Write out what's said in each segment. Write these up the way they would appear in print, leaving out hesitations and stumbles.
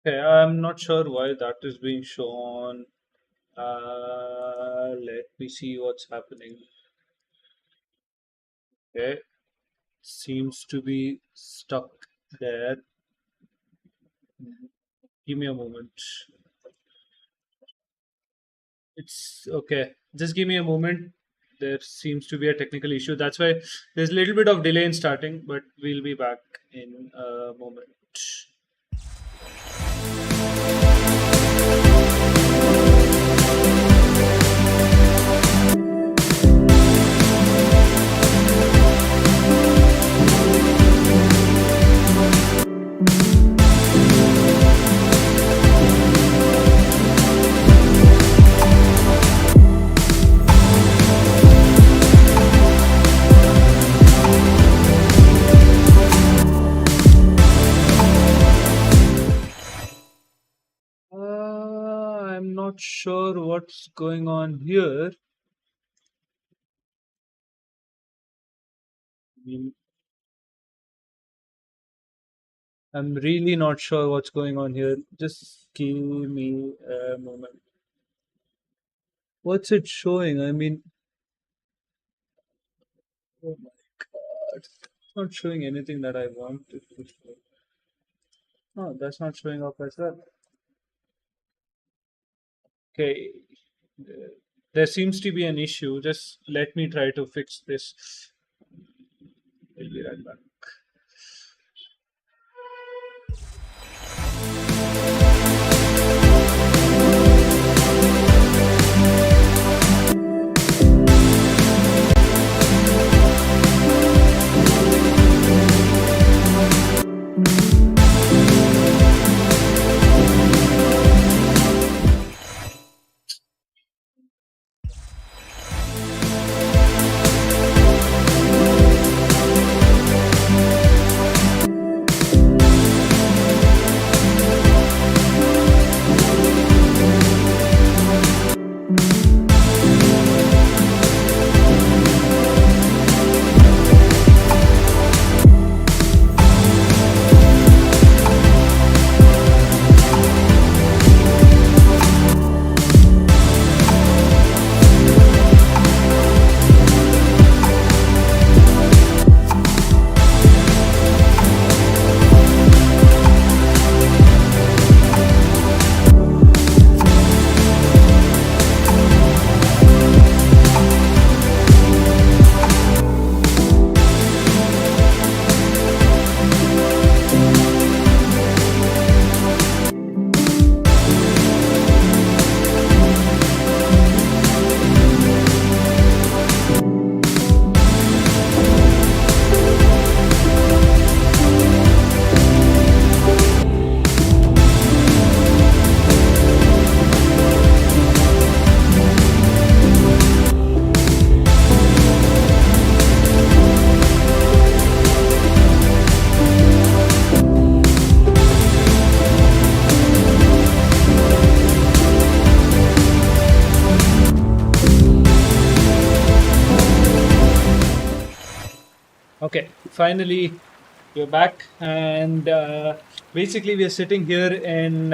Okay, I'm not sure why that is being shown. Let me see what's happening. Okay, seems to be stuck there. Give me a moment. It's okay. Just give me a moment. There seems to be a technical issue. That's why there's a little bit of delay in starting, but we'll be back in a moment. I'm not sure what's going on here. I mean, I'm really not sure what's going on here. Just give me a moment. What's it showing? I mean, oh my god. It's not showing anything that I want it to show. Oh, that's not showing up as well. Okay. uh, There seems to be an issue. Just let me try to fix this. I'll be right back. Okay, finally we're back, and basically we are sitting here in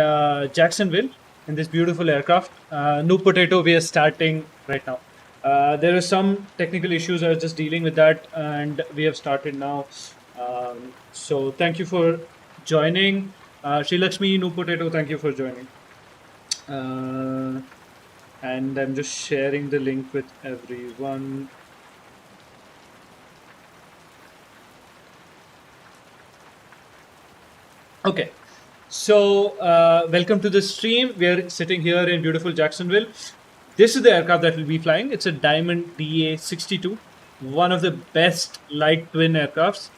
Jacksonville in this beautiful aircraft. New Potato, we are starting right now. There are some technical issues. I was just dealing with that, and we have started now. So thank you for joining, Sri Lakshmi, New Potato. Thank you for joining. Uh, and I'm just sharing the link with everyone. Okay, so welcome to the stream. We are sitting here in beautiful Jacksonville. This is the aircraft that will be flying. It's a Diamond DA-62, one of the best light twin aircrafts.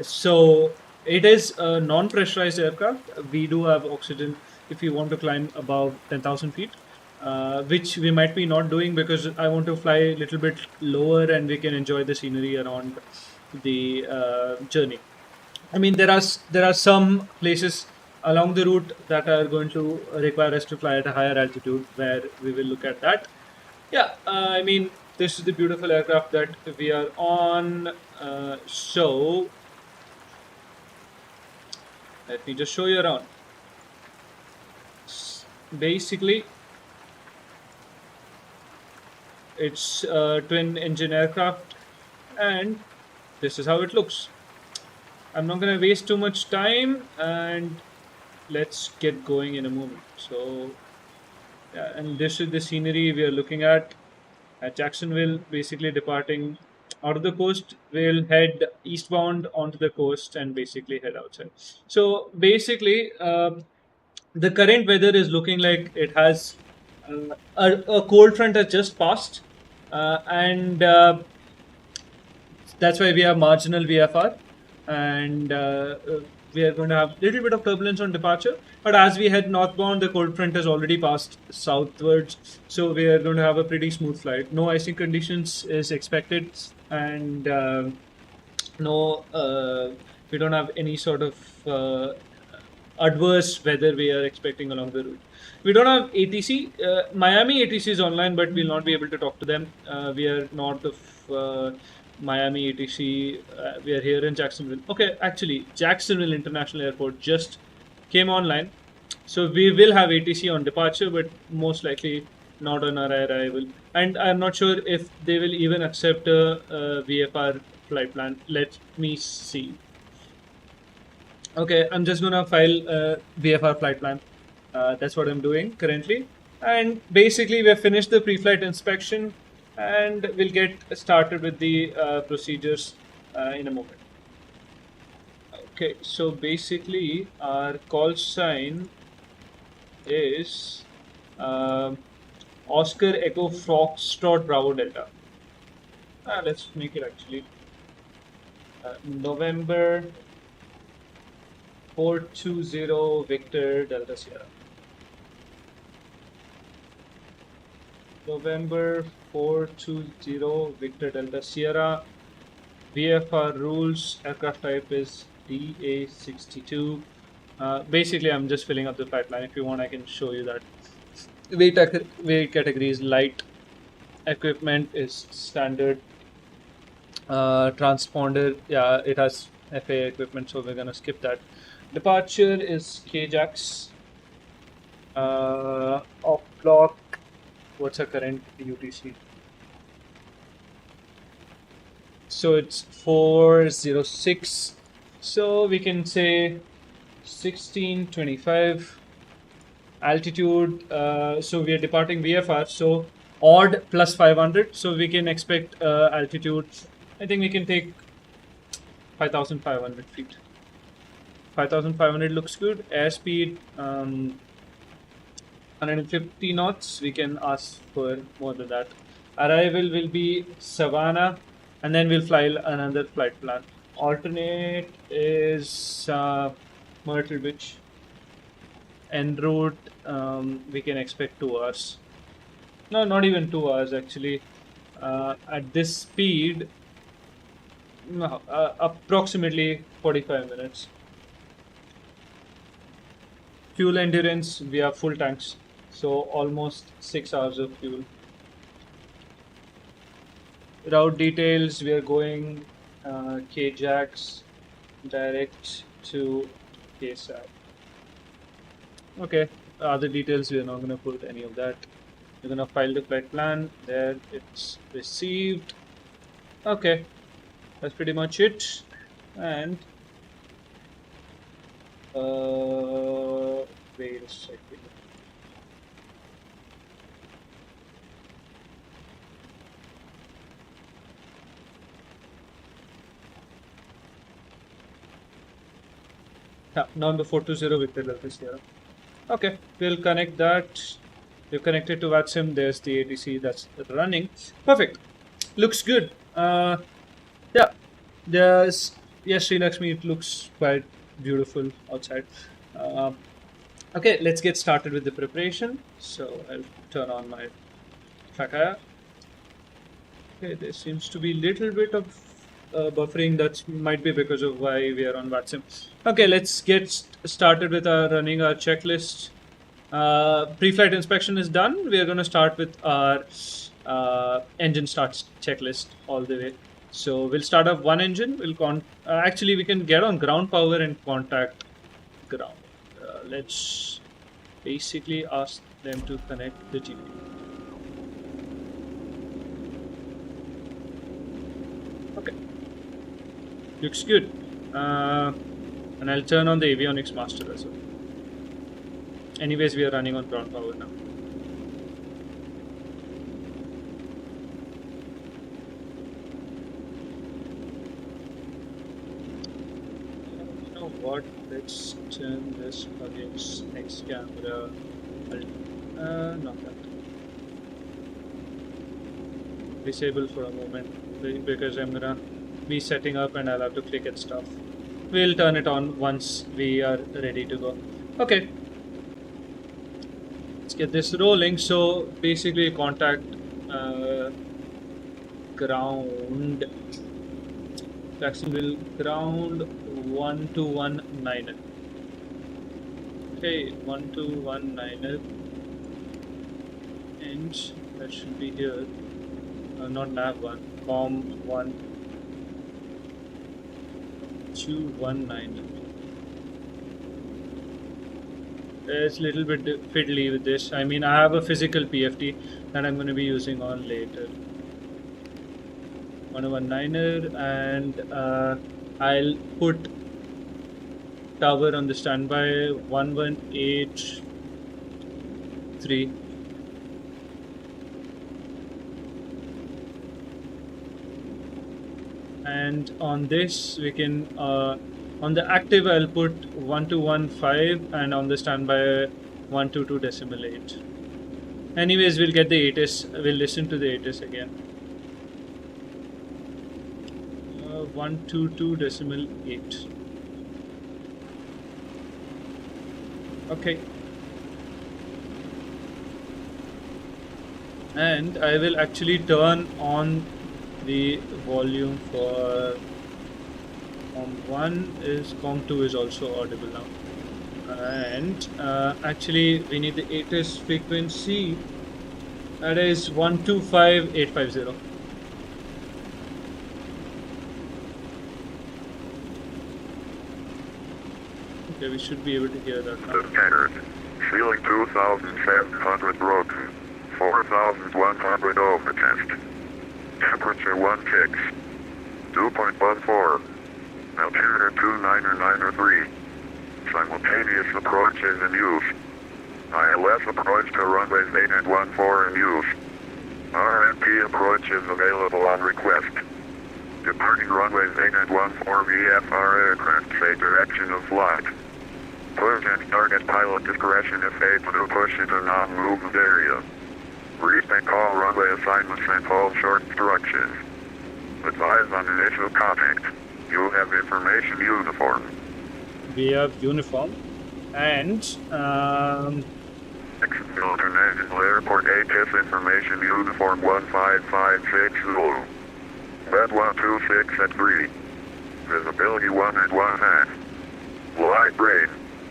So it is a non-pressurized aircraft. We do have oxygen if you want to climb above 10,000 feet, which we might be not doing because I want to fly a little bit lower and we can enjoy the scenery around the journey. I mean, there are some places along the route that are going to require us to fly at a higher altitude, where we will look at that. Yeah, I mean, this is the beautiful aircraft that we are on. So let me just show you around. basically it's a twin engine aircraft, and this is how it looks. I'm not going to waste too much time, and let's get going in a moment. So, yeah, and this is the scenery we are looking at Jacksonville, basically departing out of the coast. We'll head eastbound onto the coast and basically head outside. So, basically, the current weather is looking like it has a cold front has just passed, and that's why we have marginal VFR, and we are going to have a little bit of turbulence on departure. But as we head northbound, the cold front has already passed southwards, so we are going to have a pretty smooth flight. No icing conditions is expected, and no, we don't have any sort of adverse weather we are expecting along the route. We don't have ATC. Miami ATC is online, but we'll not be able to talk to them. We are north of Miami ATC. We are here in Jacksonville. Okay, actually, Jacksonville International Airport just came online. So we will have ATC on departure, but most likely not on our arrival. And I'm not sure if they will even accept a VFR flight plan. Let me see. Okay, I'm just gonna file a VFR flight plan. That's what I'm doing currently. And basically, we have finished the pre-flight inspection, and we'll get started with the procedures in a moment. Okay, so basically, our call sign is Oscar Echo Foxtrot Bravo Delta. Let's make it actually November 420 Victor Delta Sierra. November 420 Victor Delta Sierra. VFR rules, aircraft type is DA62. Basically, I'm just filling up the flight plan. If you want, I can show you that. Weight category is light. Equipment is standard. Transponder, yeah, it has FAA equipment, so we're gonna skip that. Departure is KJAX. Off block. What's our current UTC? So it's 406. So we can say 1625. Altitude. So we are departing VFR. So odd plus 500. So we can expect altitude. I think we can take 5,500 feet. 5,500 looks good. Airspeed 150 knots. We can ask for more than that. Arrival will be Savannah, and then we'll fly another flight plan. Alternate is Myrtle Beach. En route, we can expect 2 hours. No, not even 2 hours actually. At this speed, no, approximately 45 minutes. Fuel endurance, we have full tanks, so almost 6 hours of fuel. Route details, we are going KJAX direct to KSAT. Okay, other details, we are not going to put any of that. We're going to file the flight plan. There, it's received. Okay, that's pretty much it. And wait a second. Yeah, November 420 Victor Delta Sierra. Okay, we'll connect that. We've connected to VATSIM. There's the ATC that's running. Perfect. Looks good. Yeah, there's yes, Sri Lakshmi. It looks quite beautiful outside. Okay, let's get started with the preparation. So I'll turn on my Fakaya. Okay, there seems to be a little bit of buffering. That might be because of why we are on VATSIM. Okay, let's get started with running our checklist. Pre-flight inspection is done. We are going to start with our engine starts checklist all the way. So we'll start up one engine. Actually, we can get on ground power and contact ground. Let's basically ask them to connect the GPU. Okay, looks good. And I'll turn on the avionics master as well. Anyways, we are running on ground power now. You know what? Let's turn this against next camera. Not that. Disable for a moment because I'm gonna be setting up and I'll have to click at stuff. We'll turn it on once we are ready to go. Okay. Let's get this rolling. So basically contact ground Jacksonville ground 1219. Okay, 1219 and that should be here. Not nav 1, com 1219. It's a little bit fiddly with this. I mean, I have a physical PFT that I'm going to be using on later. 119er, and I'll put tower on the standby 1183. And on this we can on the active I'll put 1215 and on the standby 122.8. Anyways, we'll get the ATIS. We'll listen to the ATIS again. 122.8. Okay. And I will actually turn on the volume for COM1 is COM2 is also audible now. And actually we need the ATIS frequency, that is 125850. Okay, we should be able to hear that now. Standard. Ceiling 2,700 broken. 4,100 over test. Temperature 16. 2.14. Altimeter 29903. Simultaneous approaches in use. ILS approach to runways 8 and 14 in use. RNP approach is available on request. Departing runways 8 and 14 VFR aircraft say direction of flight. Push and start at pilot discretion if able to push into non-movement area. Respect all runway assignments and follow short instructions. Advise on initial contact. You have information uniform. We have uniform and Jacksonville International Airport ATIS information uniform 15560. Bed 126 at 3. Visibility 1 and 1/2. Light rain.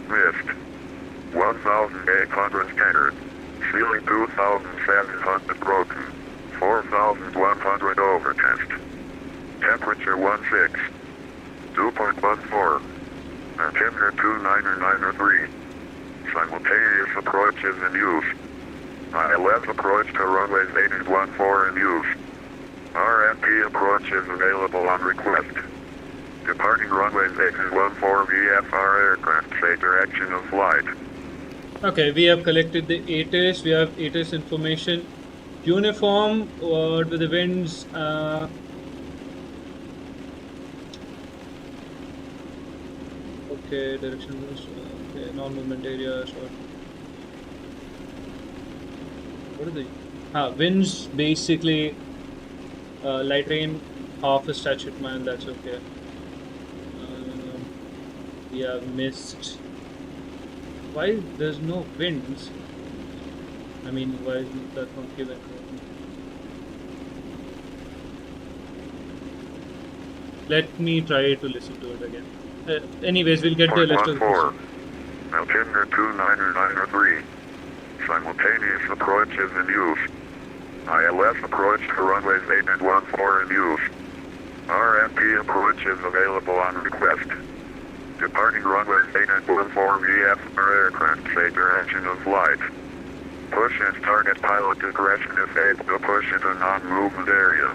Mist. 1,800 standard. Ceiling 2,700 broken. 4,100 over test. Temperature 16. 2.14. Altimeter 29903. Simultaneous approaches in use. ILS approach to runways 8 and 14 in use. RNP approach is available on request. Departing runways 8 and 14 VFR aircraft say direction of flight. okay, we have collected the ATIS. We have ATIS information. Uniform with the winds. Okay, direction. Okay, non-movement area. Short. What are the winds? Basically, light rain, half a statute man. That's okay. We have missed. Why there's no winds? I mean, why isn't that not given? Let me try to listen to it again. Anyways, we'll get the list of 0.14. Altimeter 29903. Simultaneous approaches in use. ILS approach to runways 8 and 14 in use. RNP approach is available on request. Departing runway 814 VFR aircraft, say direction of flight. Push and target pilot discretion if able to push into non-movement area.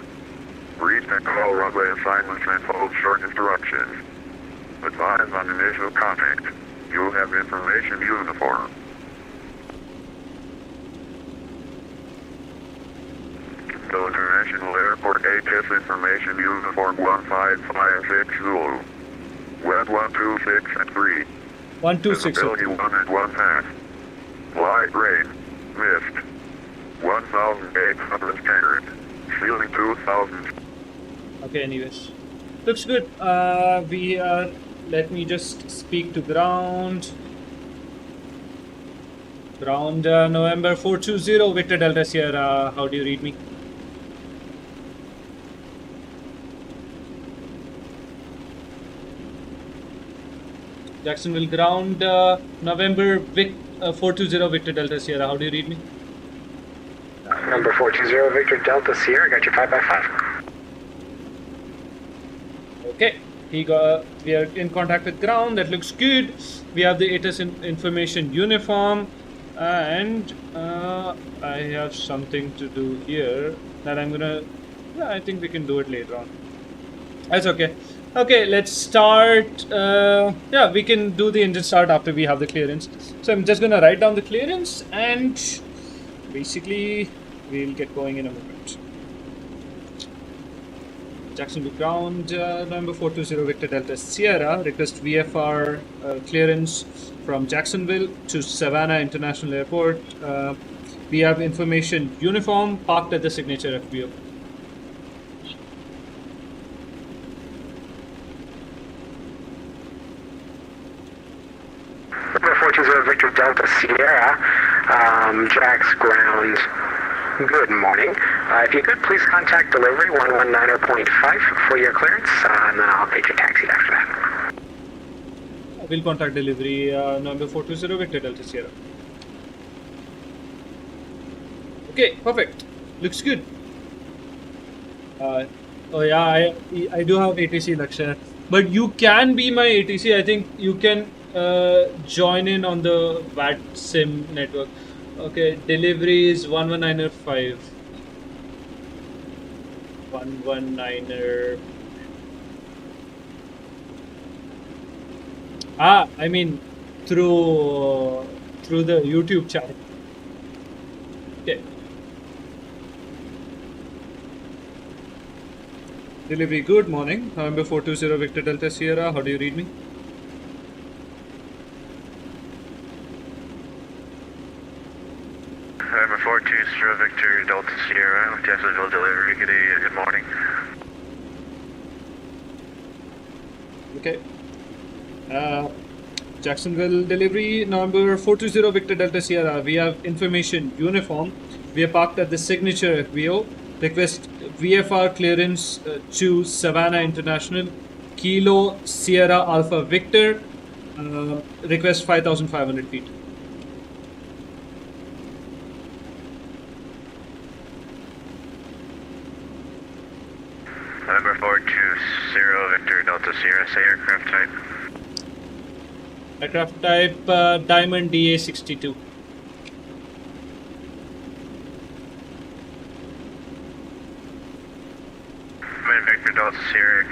Read and call runway assignments and follow short instructions. Advise on initial contact. You have information uniform. Go International Airport ATIS information uniform 1556 Zulu. Web 126 and 3. 126. Visibility 1 and 1 half. Light rain. Mist. 1,800. Ceiling 2,000. Okay, anyways. Looks good. We are... Let me just speak to ground. Ground November 420 Victor Delta Sierra. How do you read me? Jacksonville ground November 420 Victor Delta Sierra. How do you read me? Number 420 Victor Delta Sierra, got you 5x5. Okay, we are in contact with ground. That looks good. We have the ATIS information uniform, and I have something to do here that I'm gonna. Yeah, I think we can do it later on. That's okay. Okay, let's start. Yeah, we can do the engine start after we have the clearance. So I'm just gonna write down the clearance, and basically we'll get going in a moment. Jacksonville ground, number 420 Victor Delta Sierra, request VFR clearance from Jacksonville to Savannah International Airport. We have information uniform parked at the signature FBO. Number 420 Victor Delta Sierra, Jack's ground. Good morning. If you could, please contact delivery 119.5 for your clearance, and then I'll take your taxi after that. We'll contact delivery number 420 Victor Delta Sierra. Okay, perfect. Looks good. Oh yeah, I do have ATC Lakshya, but you can be my ATC. I think you can join in on the VAT SIM network. Okay, delivery is 119.5. 119er. I mean through the YouTube channel. Okay. Delivery, good morning. November 420 Victor Delta Sierra. How do you read me? November 420 Victor Delta Sierra, Jacksonville delivery. Good morning. Okay. Jacksonville delivery, November 420 Victor Delta Sierra. We have information uniform. We are parked at the signature FBO. Request VFR clearance to Savannah International. Kilo Sierra Alpha Victor. Request 5,500 feet. November 420 Victor Delta Sierra, say aircraft type. Aircraft type Diamond DA62. Victor Delta Sierra,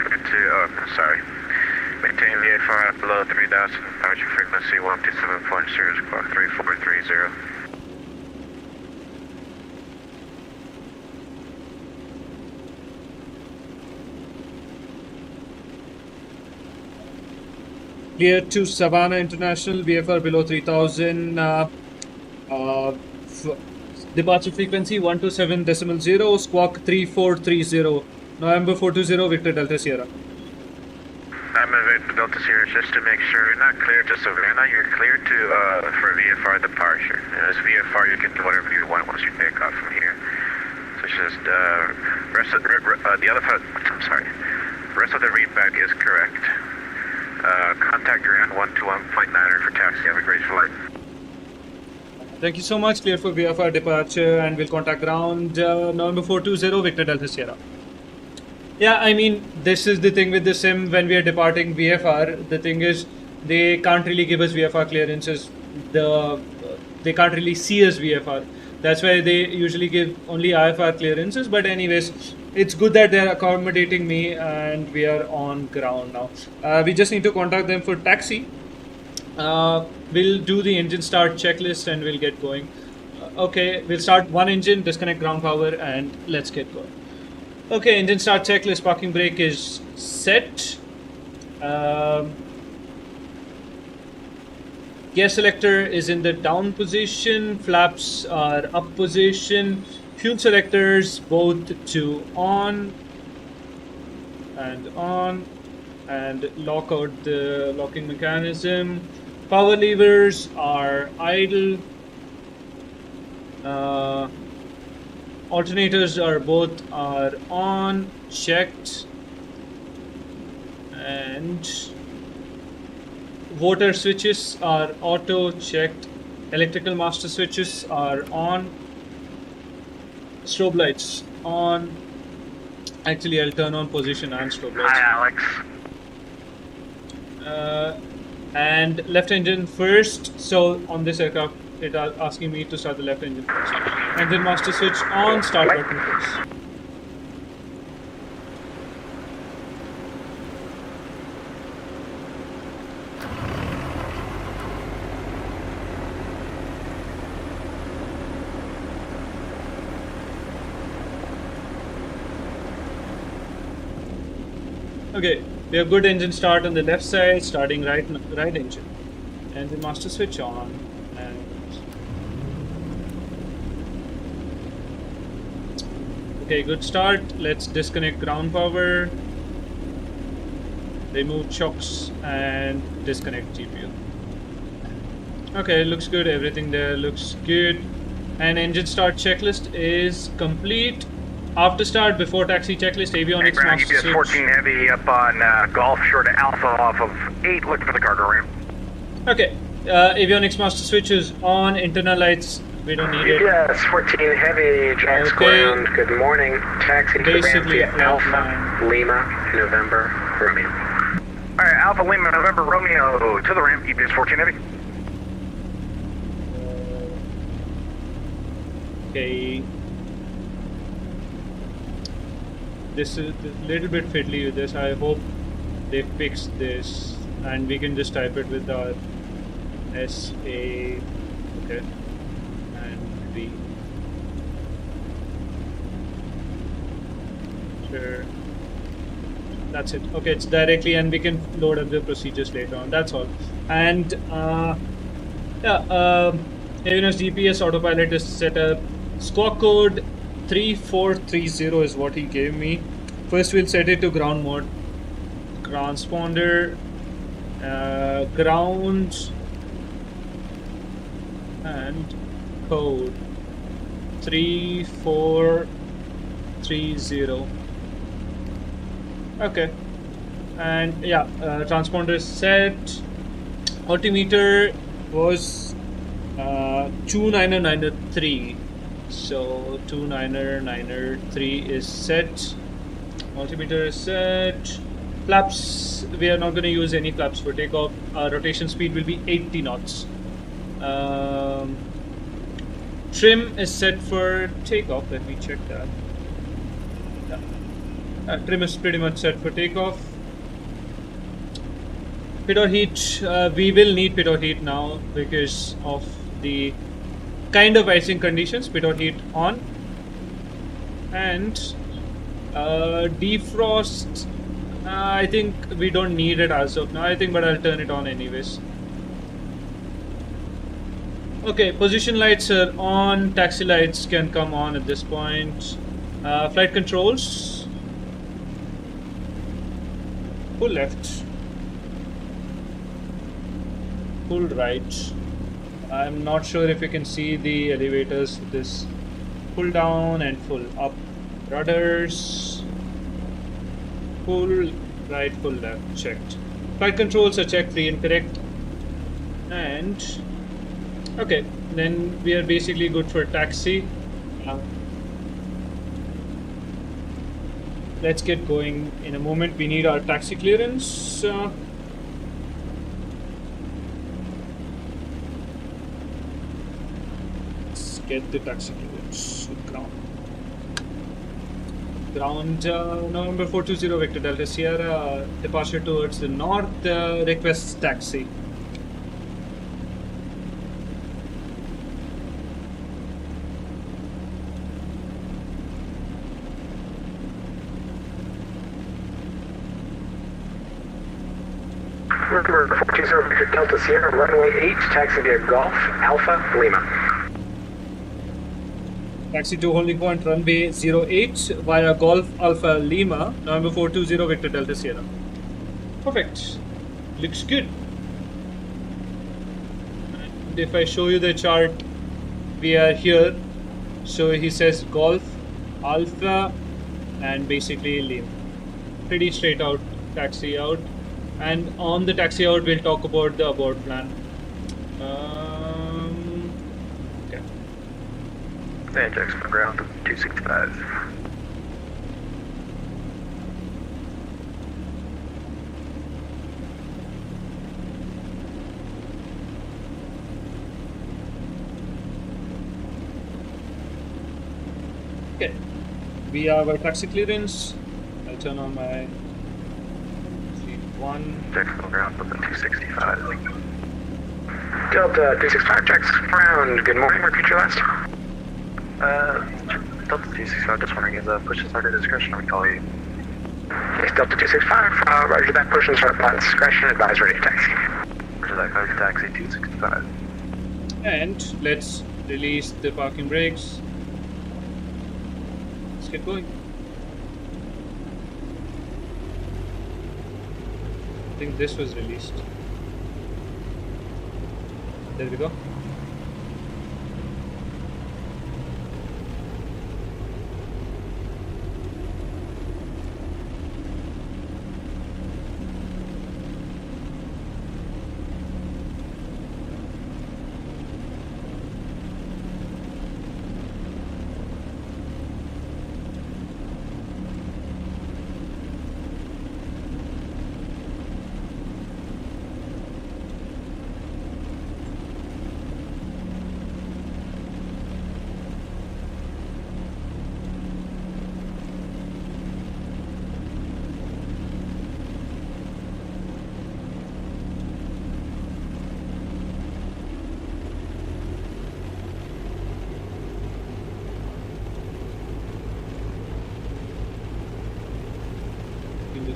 maintain VFR at below 3,000, departure frequency 127.0, squawk 3430. Clear to Savannah International, VFR below 3000, departure frequency 127.0, squawk 3430, November 420 Victor Delta Sierra. I'm in Victor Delta Sierra, just to make sure you're not clear to Savannah, you're clear to for VFR departure. As VFR, you can do whatever you want once you take off from here. So it's just rest of the the readback is correct. Contact ground 121.9 for taxi. Have a great flight. Thank you so much. Clear for VFR departure, and we'll contact ground November 420 Victor Delta Sierra. Yeah, I mean, this is the thing with the sim when we are departing VFR. The thing is, they can't really give us VFR clearances. They can't really see us VFR. That's why they usually give only IFR clearances. But anyways, it's good that they're accommodating me, and we are on ground now. We just need to contact them for taxi. We'll do the engine start checklist and we'll get going. Okay, we'll start one engine, disconnect ground power, and let's get going. Okay, engine start checklist. Parking brake is set. Gear selector is in the down position. Flaps are up position. Fuel selectors both to on, and lock out the locking mechanism. Power levers are idle. Alternators are both on, checked, and water switches are auto, checked. Electrical master switches are on. Strobe lights on. Actually, I'll turn on position and strobe lights. Hi, Alex. And left engine first. So on this aircraft, it is asking me to start the left engine first. Engine master switch on, start button first. Okay, we have good engine start on the left side, starting right engine. Engine master switch on, and okay, good start. Let's disconnect ground power, remove chocks, and disconnect GPU. Okay, looks good. Everything there looks good. And engine start checklist is complete. After start, before taxi checklist, avionics master UPS switch. 14 heavy up on Golf short of Alpha off of 8, looking for the cargo ramp. Okay, avionics master switch is on. Internal lights, we don't need it. UPS 14 heavy, Jack's ground, good morning. Taxi to the ramp Basically, via Alpha, flatline. Lima, November, Romeo. Alright, Alpha Lima, November, Romeo, to the ramp, UPS 14 heavy. Okay. This is a little bit fiddly with this. I hope they fix this and we can just type it with our SA. Okay. And B. Sure. That's it. Okay, it's directly, and we can load up the procedures later on. That's all. And Avionics GPS autopilot is set up. Squawk code 3430 is what he gave me. First, we'll set it to ground mode. Transponder, ground, and code 3430. Okay, and yeah, transponder is set. Altimeter was 29903. So 29903 is set. Altimeter is set. Flaps, we are not going to use any flaps for takeoff. Rotation speed will be 80 knots. Trim is set for takeoff. Let me check that. Trim is pretty much set for takeoff. Pitot heat, we will need pitot heat now because of the kind of icing conditions. Pitot heat on. And defrost, I think we don't need it as of now, I think, but I'll turn it on anyways. Okay, position lights are on, taxi lights can come on at this point. Flight controls, pull left, pull right. I'm not sure if you can see the elevators. This pull down and pull up. Rudders, pull right, pull left, checked. Flight controls are checked, 3 incorrect. And okay, then we are basically good for taxi. Let's get going in a moment. We need our taxi clearance. get the taxi clearance. Ground. Ground November 420 Victor Delta Sierra, departure towards the north, request taxi. November 420 Victor Delta Sierra, runway 8, taxi via Golf Alpha Lima. Taxi to holding point runway 08 via Golf Alpha Lima, November 420 Victor Delta Sierra. Perfect. Looks good. And if I show you the chart, we are here. So he says Golf Alpha and basically Lima. Pretty straight out taxi out. And on the taxi out, we'll talk about the abort plan. Okay. Ajax for ground 265. Okay. We have our taxi clearance. I'll turn on my one. Ajax for ground 265. Delta 265, Jax ground. Good morning, repeat your last. Delta 265, just wondering if the push is started discretion or we call you? Yes, Delta 265, roger that, push and start by discretion, advise ready taxi. Roger that, code taxi 265. And let's release the parking brakes. Let's get going. I think this was released. There we go.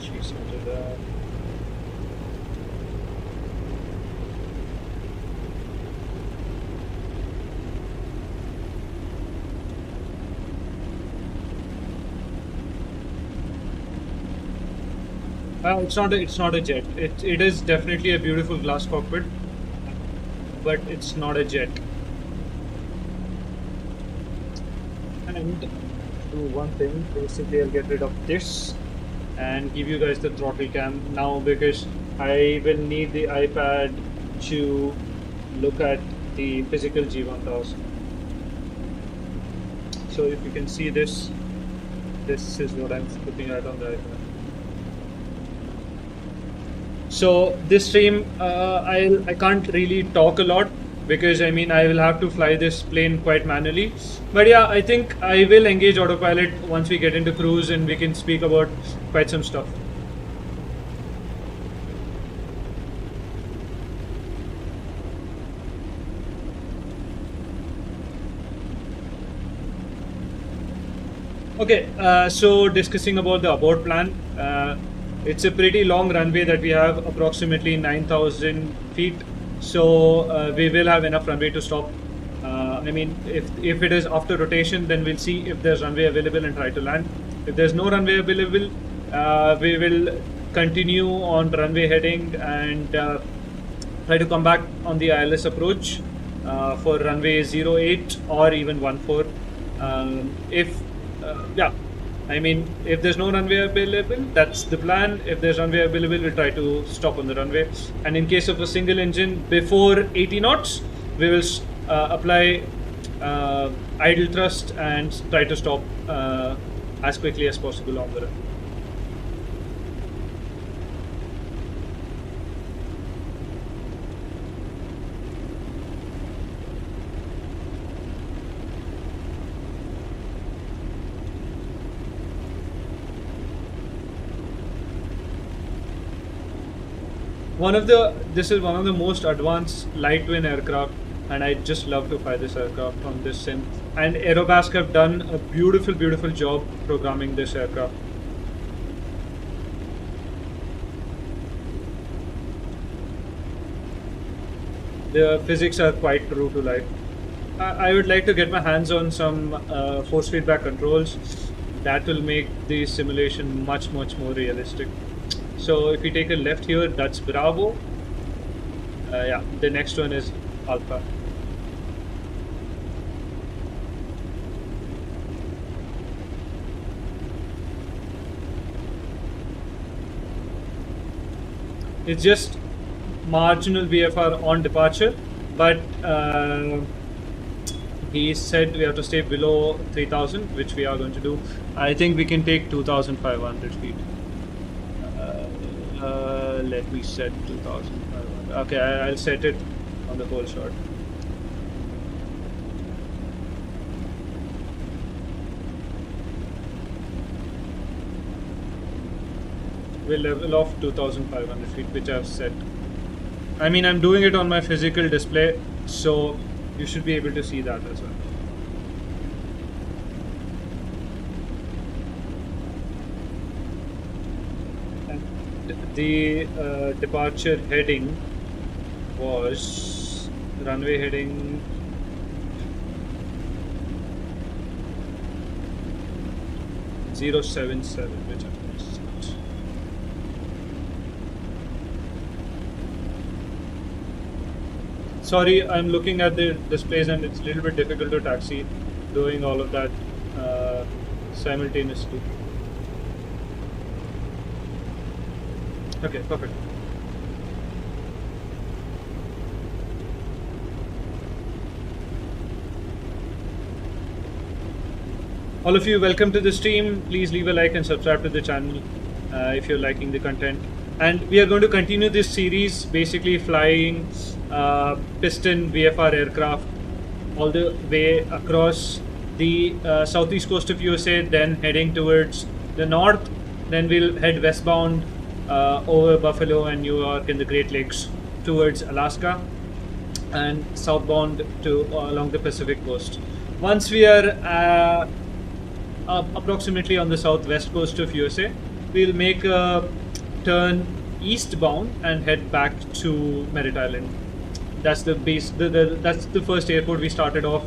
She's under that. It's not a jet. It is definitely a beautiful glass cockpit, but it's not a jet. And do one thing. Basically, I'll get rid of this and give you guys the throttle cam now, because I will need the iPad to look at the physical G1000. So if you can see this is what I'm looking at on the iPad. So this stream, I can't really talk a lot, because I mean I will have to fly this plane quite manually. But yeah, I think I will engage autopilot once we get into cruise and we can speak about quite some stuff. Okay, so discussing about the abort plan. It's a pretty long runway that we have, approximately 9,000 feet. So we will have enough runway to stop. I mean, if it is after rotation, then we'll see if there's runway available and try to land. If there's no runway available, we will continue on runway heading and try to come back on the ILS approach for runway 08 or even 14. I mean, if there's no runway available, that's the plan. If there's runway available, we'll try to stop on the runway. And in case of a single engine, before 80 knots, we will apply idle thrust and try to stop as quickly as possible on the run. This is one of the most advanced light twin aircraft, and I just love to fly this aircraft on this sim. And Aerobasque have done a beautiful job programming this aircraft. The physics are quite true to life. I would like to get my hands on some force feedback controls that will make the simulation much more realistic. So if we take a left here, that's Bravo. Yeah, the next one is Alpha. It's just marginal VFR on departure, but he said we have to stay below 3000, which we are going to do. I think we can take 2500 feet. Let me set 2500. Okay, I'll set it on the whole shot. We'll level off 2500 feet, which I've set. I mean, I'm doing it on my physical display, so you should be able to see that as well. And the departure heading was runway heading 077, which I'm going to set. Sorry, I'm looking at the displays and it's a little bit difficult to taxi doing all of that simultaneously. Okay, perfect. All of you, welcome to the stream. Please leave a like and subscribe to the channel if you're liking the content. And we are going to continue this series, basically flying piston VFR aircraft all the way across the southeast coast of USA, then heading towards the north. Then we'll head westbound over Buffalo and New York in the Great Lakes towards Alaska, and southbound to along the Pacific coast. Once we are approximately on the southwest coast of USA, we'll make a turn eastbound and head back to Merritt Island. That's the base. That's the first airport we started off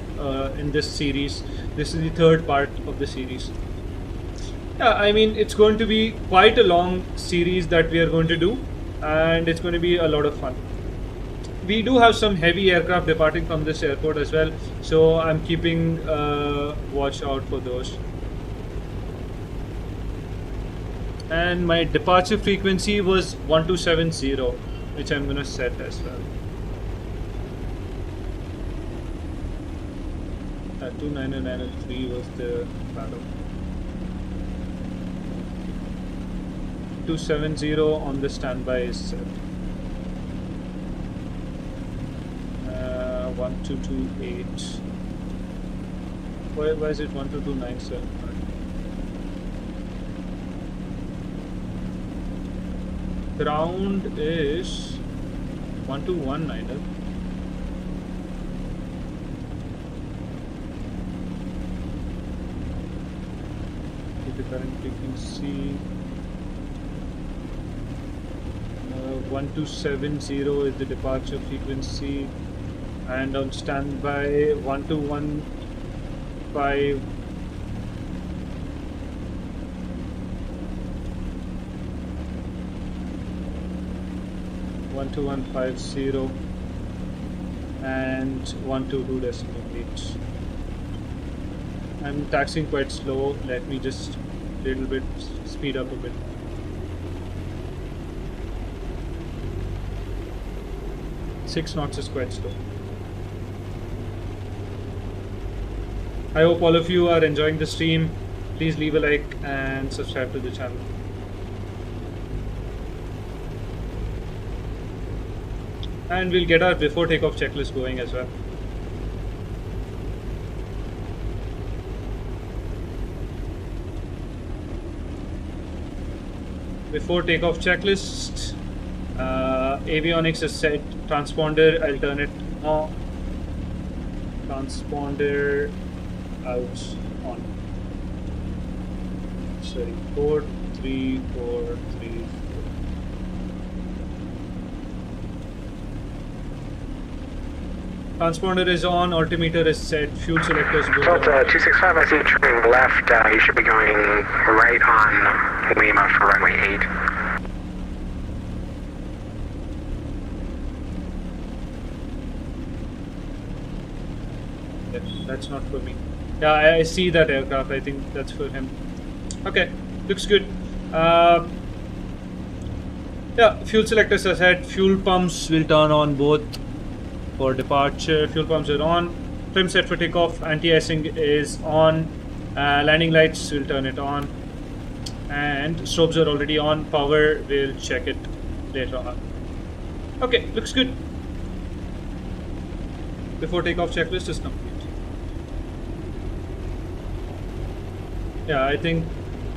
in this series. This is the third part of the series. Yeah, I mean, it's going to be quite a long series that we are going to do, and it's going to be a lot of fun. We do have some heavy aircraft departing from this airport as well, so I'm keeping watch out for those. And my departure frequency was 1270, which I'm going to set as well. 29903 was the battle. 270 on the standby is set. 1228. Why is it 12297? Ground is 1219. The current frequency 1270 is the departure frequency, and on standby 1215. 12150 and 122.8. I'm taxiing quite slow. Let me just a little bit speed up a bit. Six knots is quite slow. I hope all of you are enjoying the stream. Please leave a like and subscribe to the channel. And we'll get our before takeoff checklist going as well. Before takeoff checklist, Avionics is set. Transponder, I'll turn it on. Transponder out on. Sorry, 4, 3, 4, 3, 4. Transponder is on, altimeter is set, fuel selectors both Delta are on. 265, I see you turning left. You should be going right on Lima for runway 8. Yeah, that's not for me. Yeah, I see that aircraft. I think that's for him. Okay, looks good. Yeah, fuel selectors are set. Fuel pumps will turn on both for departure. Fuel pumps are on. Trim set for takeoff. Anti-icing is on. Landing lights will turn it on. And strobes are already on. Power, we'll check it later on. Okay, looks good. Before takeoff checklist is complete. Yeah, I think,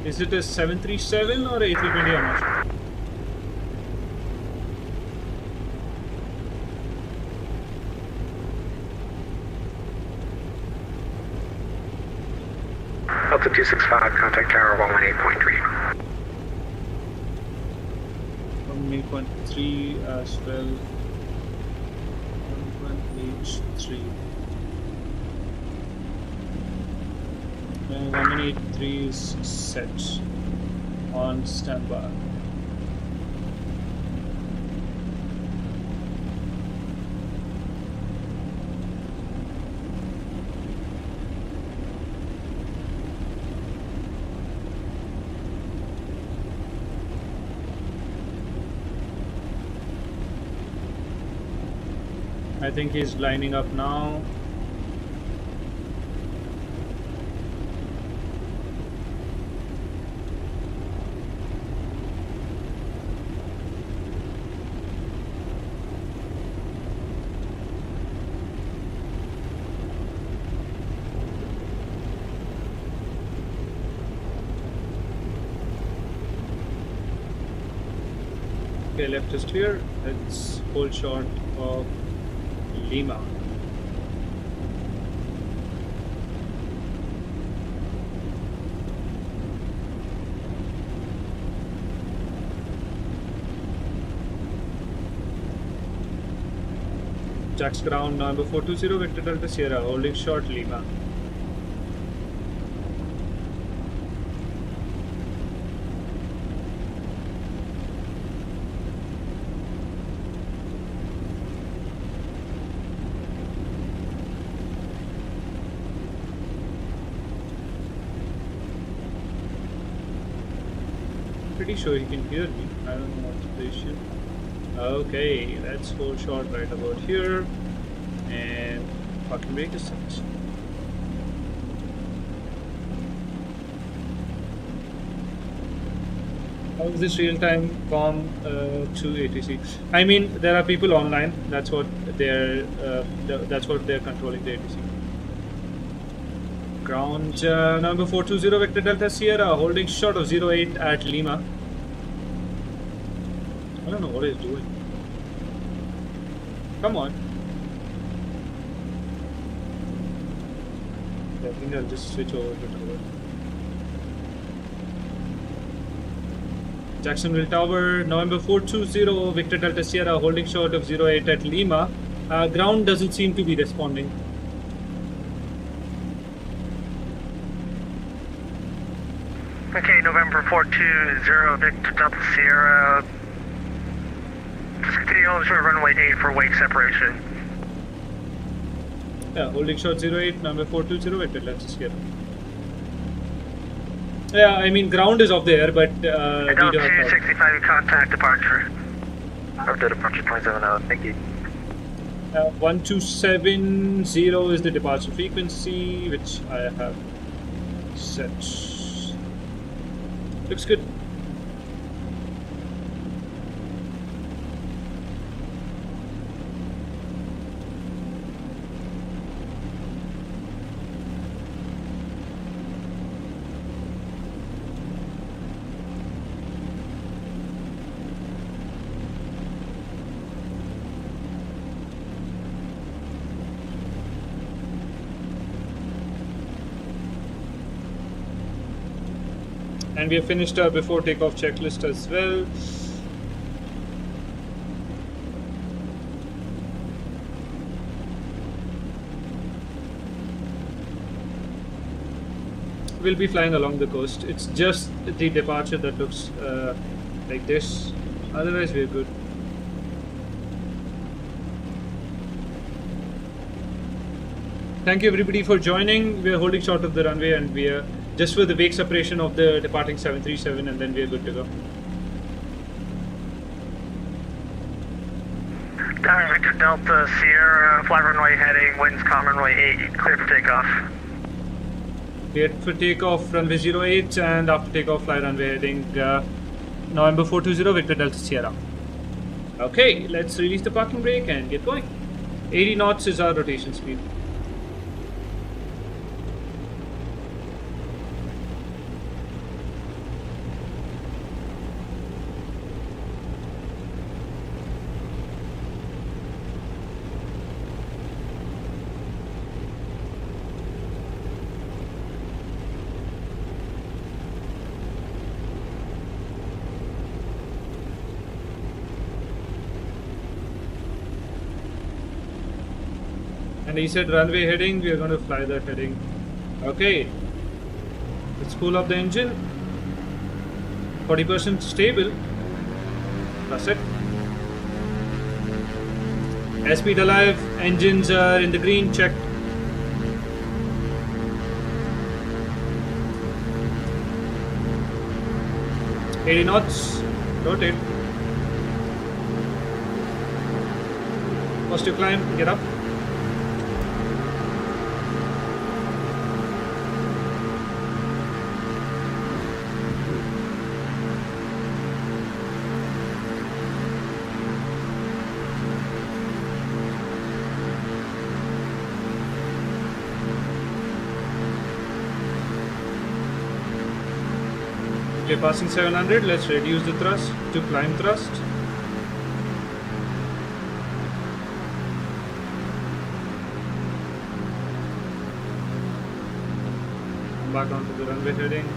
is it a 737 or a A320? I'm not sure. Delta 265, contact tower 118.3. 1.3 as well. 1.H3. 183 is set on standby. I think he's lining up now. Okay, left is clear. Let's hold short of Lima. Jack's ground number 420 Victor Delta Sierra, holding short Lima. Pretty sure he can hear me. I don't know what's the issue. Okay, let's hold short right about here. And parking brake is set. How is this real-time comm to ATC? I mean, there are people online. That's what they're controlling the ATC. Ground number 420 Victor Delta Sierra, holding short of 08 at Lima. I don't know what he's doing. Come on. I think I'll just switch over to tower. Jacksonville Tower, November 420 Victor Delta Sierra, holding short of 08 at Lima. Ground doesn't seem to be responding. Okay, November 420 Victor Delta Sierra. Just continue on to runway 8 for wake separation. Yeah, holding short 08, number 420 Victor Delta Sierra. Yeah, I mean, ground is off the air, but we Delta do have 265, contact departure. After departure 270, thank you. 1270 is the departure frequency, which I have set. Looks good. And we have finished our before takeoff checklist as well. We'll be flying along the coast. It's just the departure that looks like this. Otherwise, we're good. Thank you everybody for joining. We are holding short of the runway and we are just for the wake separation of the departing 737 and then we are good to go. Tower Victor Delta Sierra, fly runway heading, winds calm runway 8, clear for takeoff. Cleared for takeoff, runway 08 and after takeoff fly runway heading November 420 Victor Delta Sierra. Okay, let's release the parking brake and get going. 80 knots is our rotation speed. And he said runway heading, we are going to fly that heading. Okay, let's cool up the engine. 40% stable. That's it. Airspeed alive, engines are in the green, checked. $80 knots, rotate. Positive climb, get up. Okay, passing 700, let's reduce the thrust to climb thrust. Come back onto the runway heading.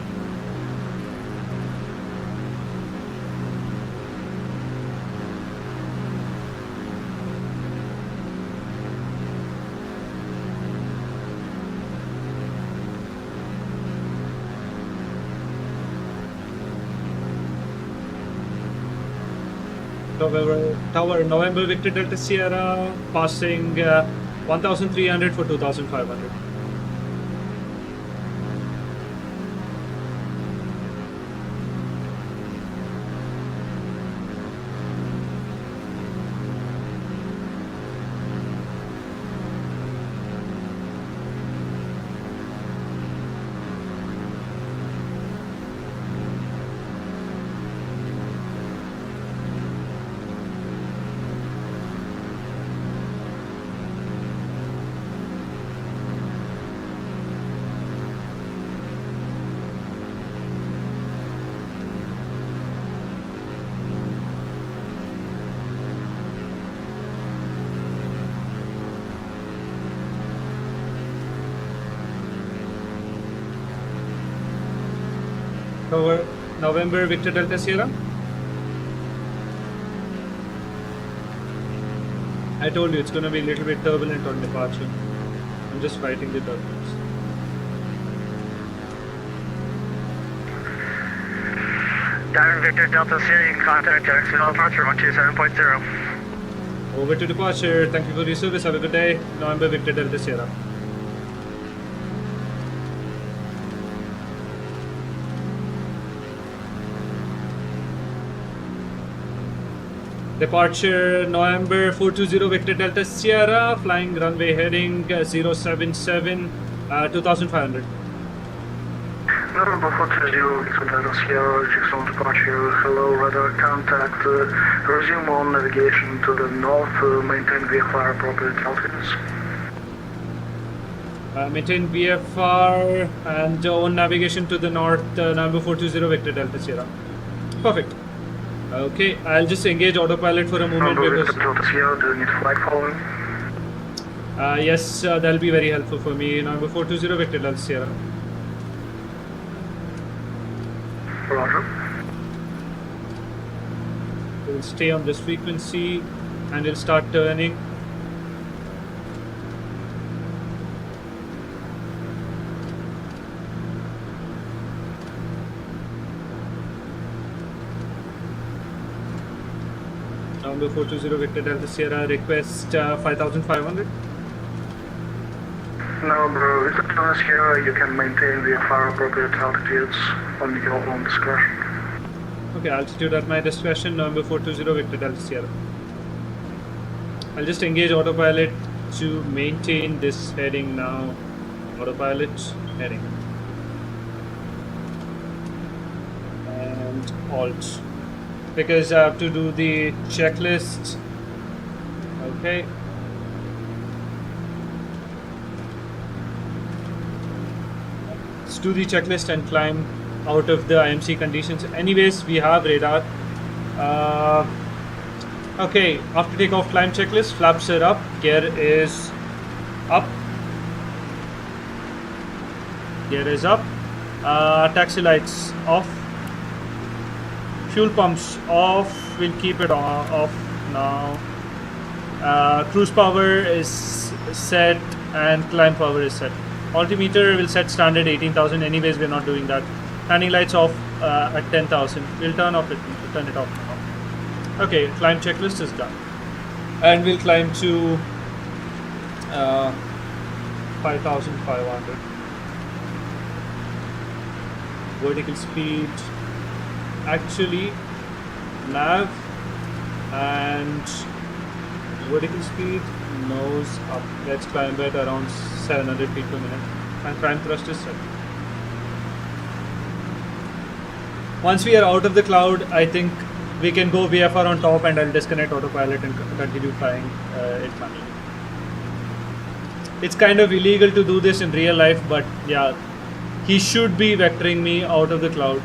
Tower November Victor Delta Sierra, passing 1300 for 2500. Tower November Victor Delta Sierra. I told you it's going to be a little bit turbulent on departure. I'm just fighting the turbulence. Tower Victor Delta Sierra, you can contact Jacksonville departure 127.0. Over to departure. Thank you for your service. Have a good day. November Victor Delta Sierra. Departure November 420 Victor Delta Sierra, flying runway heading 077, 2500. November 420 Victor Delta Sierra, Jackson departure, hello, radar contact, resume on navigation to the north, maintain VFR appropriate altitudes. Maintain VFR and on navigation to the north, November 420 Victor Delta Sierra. Perfect. Okay, I'll just engage autopilot for a moment because... Do you need flight following? Yes, that'll be very helpful for me. November 420 Victor Delta Sierra. Roger. We'll stay on this frequency and we'll start turning. November 420 Victor Delta Sierra, request 5500. No, bro, it's a Sierra. You can maintain the fire appropriate altitudes on your own discretion. Okay, altitude at my discretion, November 420 Victor Delta Sierra. I'll just engage autopilot to maintain this heading now. Autopilot heading. And Alt. Because I have to do the checklist. Okay. Let's do the checklist and climb out of the IMC conditions. Anyways, we have radar. Okay, after takeoff, climb checklist. Flaps are up. Gear is up. Gear is up. Taxi lights off. Fuel pumps off. We'll keep it off now. Cruise power is set and climb power is set. Altimeter will set standard 18,000. Anyways, we're not doing that. Landing lights off at 10,000. We'll turn it off now. Okay, climb checklist is done. And we'll climb to 5,500. Vertical speed. Actually, nav and vertical speed, nose up. Let's climb at around 700 feet per minute. And prime thrust is set. Once we are out of the cloud, I think we can go VFR on top and I'll disconnect autopilot and continue flying it manually. It's kind of illegal to do this in real life, but yeah, he should be vectoring me out of the cloud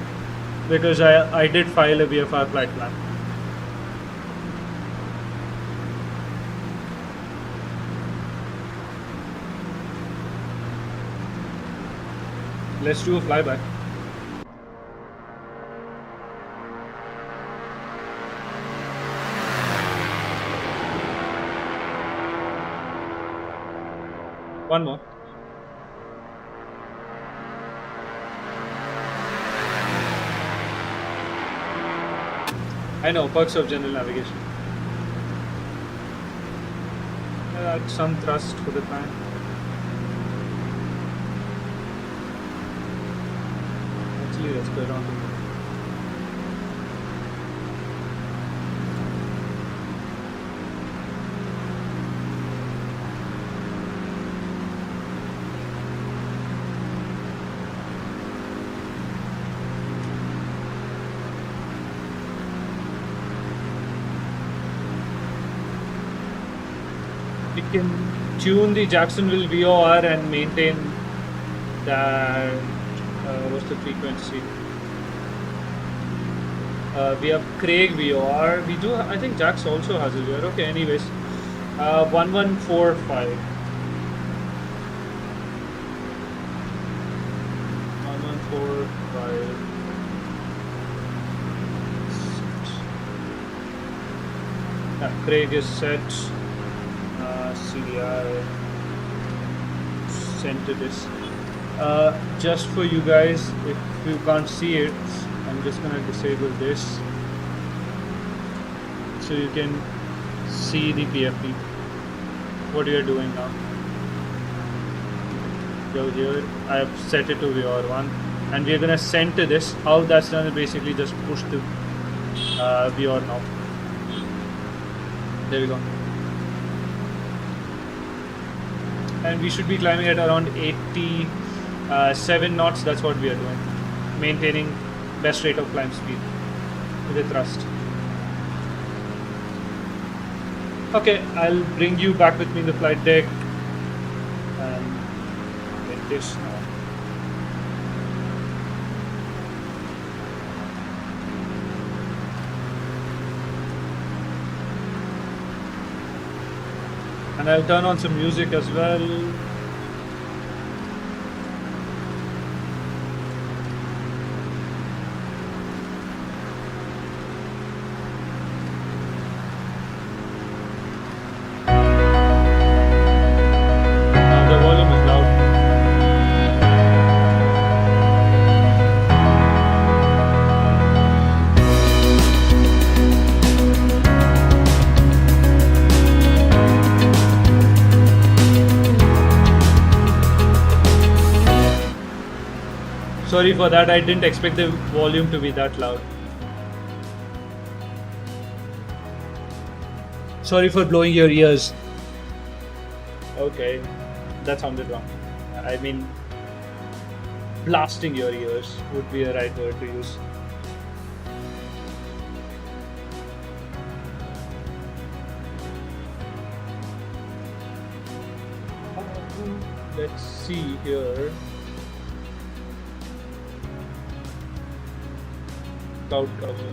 because I did file a VFR flight plan. Let's do a flyby. One more. I know, perks of general navigation. Some thrust for the time. Actually, let's go around. We can tune the Jacksonville VOR and maintain that. What's the frequency? We have Craig VOR. We do. I think Jax also has a VOR. Okay. Anyways, 1145. 1145. Yeah, Craig is set. CDI sent to this. Just for you guys, if you can't see it, I'm just gonna disable this so you can see the PFD. What we are doing now. Go here. I have set it to VR1, and we are gonna send to this. How that's done is basically just push the VR now. There we go. And we should be climbing at around 87 knots. That's what we are doing, maintaining best rate of climb speed with the thrust. Okay, I'll bring you back with me in the flight deck and get this now. And I'll turn on some music as well. Sorry for that, I didn't expect the volume to be that loud. Sorry for blowing your ears. Okay, that sounded wrong. I mean, blasting your ears would be a right word to use. Let's see here. Cloud cover.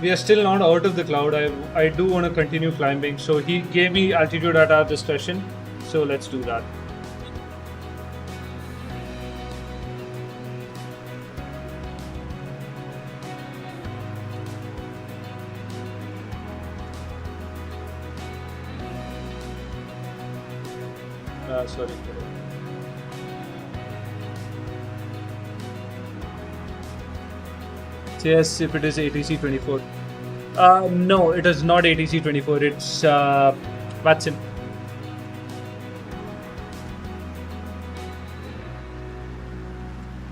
We are still not out of the cloud. I do want to continue climbing. So he gave me altitude at our discretion. So let's do that. Sorry. Yes, if it is ATC 24. No, it is not ATC 24. It's Watson.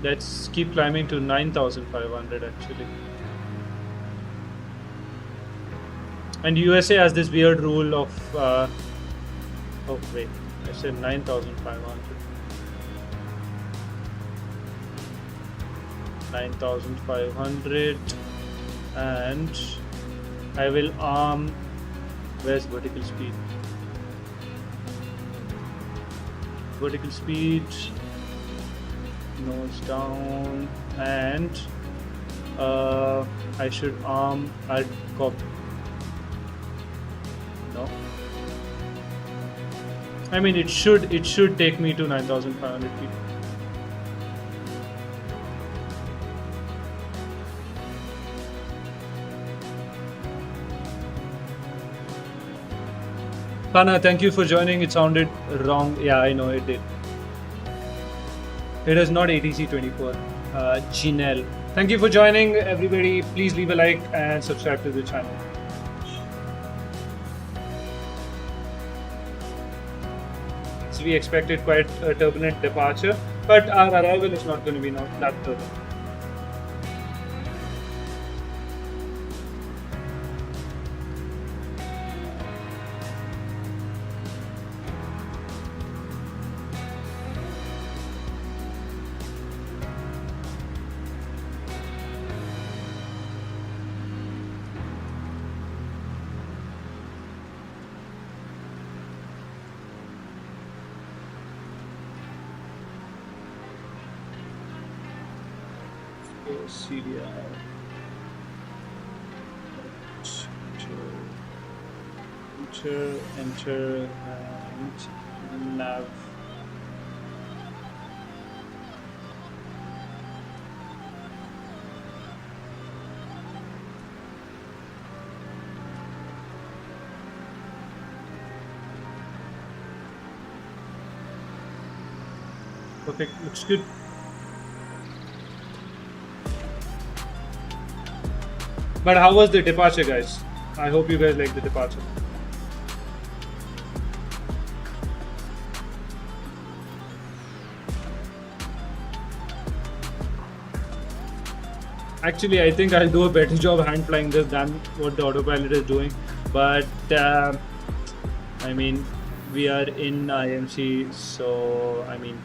Let's keep climbing to 9,500 actually. And USA has this weird rule of. Oh wait, I said 9,500. 9,500, and I will arm. Where's vertical speed? Vertical speed, nose down, and I should arm at cop. No, I mean it should take me to 9,500 feet. Kana, thank you for joining. It sounded wrong. Yeah, I know it did. It is not ATC 24. Janelle. Thank you for joining, everybody. Please leave a like and subscribe to the channel. So we expected quite a turbulent departure, but our arrival is not going to be that turbulent. CDR. Enter, and nav. Perfect, looks good. But how was the departure, guys? I hope you guys like the departure. Actually, I think I'll do a better job hand flying this than what the autopilot is doing. But I mean, we are in IMC, so I mean.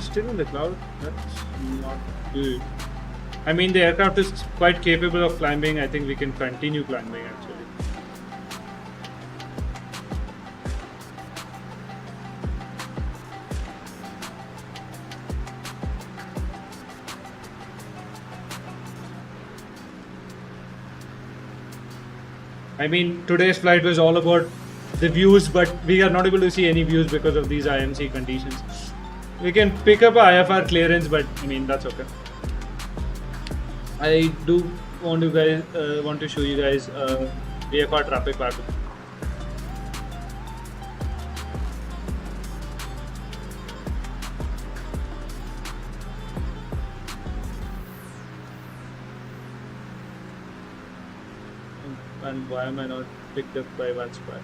He's still in the cloud. That's not good. I mean, the aircraft is quite capable of climbing. I think we can continue climbing actually. I mean, today's flight was all about the views, but we are not able to see any views because of these IMC conditions. We can pick up a IFR clearance, but I mean, that's okay. I do want to show you guys VFR traffic pattern. And why am I not picked up by one square?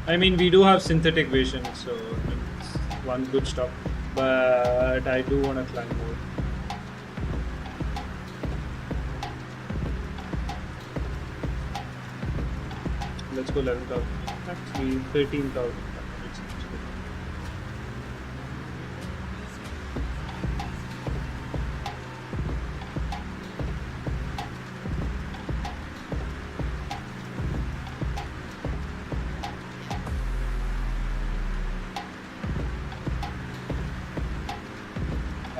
I mean, we do have synthetic vision, so it's one good stop. But I do want to climb more. Let's go 11,000. Actually, 13,000.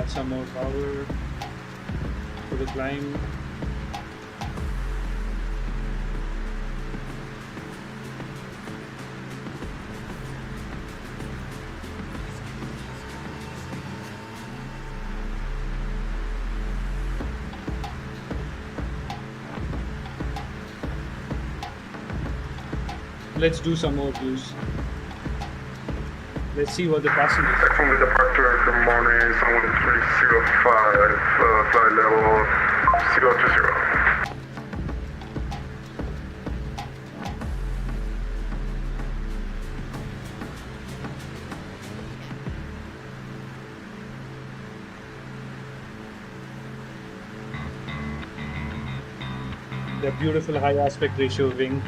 Some more power for the climb. Let's do some more views. Let's see what the passengers. From the departure, good morning, someone 305, flight level 020. The beautiful high aspect ratio wing.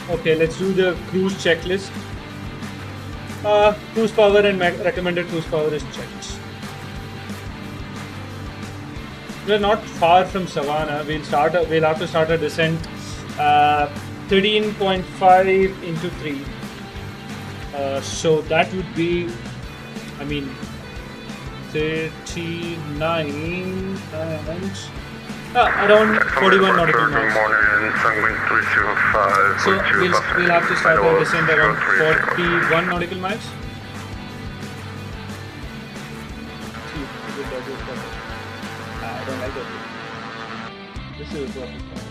Okay, let's do the cruise checklist. Cruise power and recommended cruise power is checked. We're not far from Savannah. We'll have to start a descent. 13.5 into 3. So that would be, I mean, 39 times. Around 41 nautical miles. So we'll have to start our descent around 41 nautical miles. I don't like that. This is what it's called.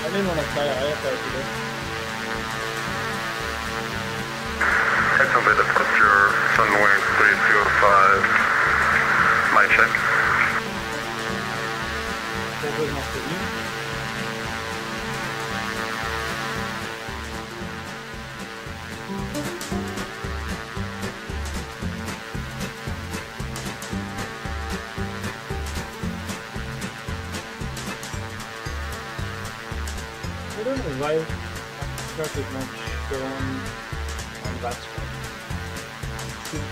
I didn't want to fly IFR today. Head departure, Sunwing 305, my check. That was not for me. don't know why aircraft is not shown on that spot. Should be.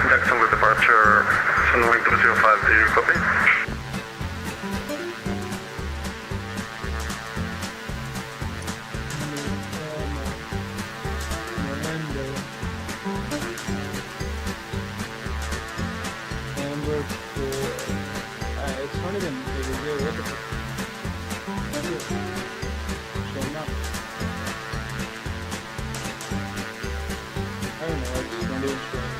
Jacksonville departure, Sunwing 205, do you copy? Number 4. It's not even here. What the fuck? Showing up. I don't know. It's not even showing.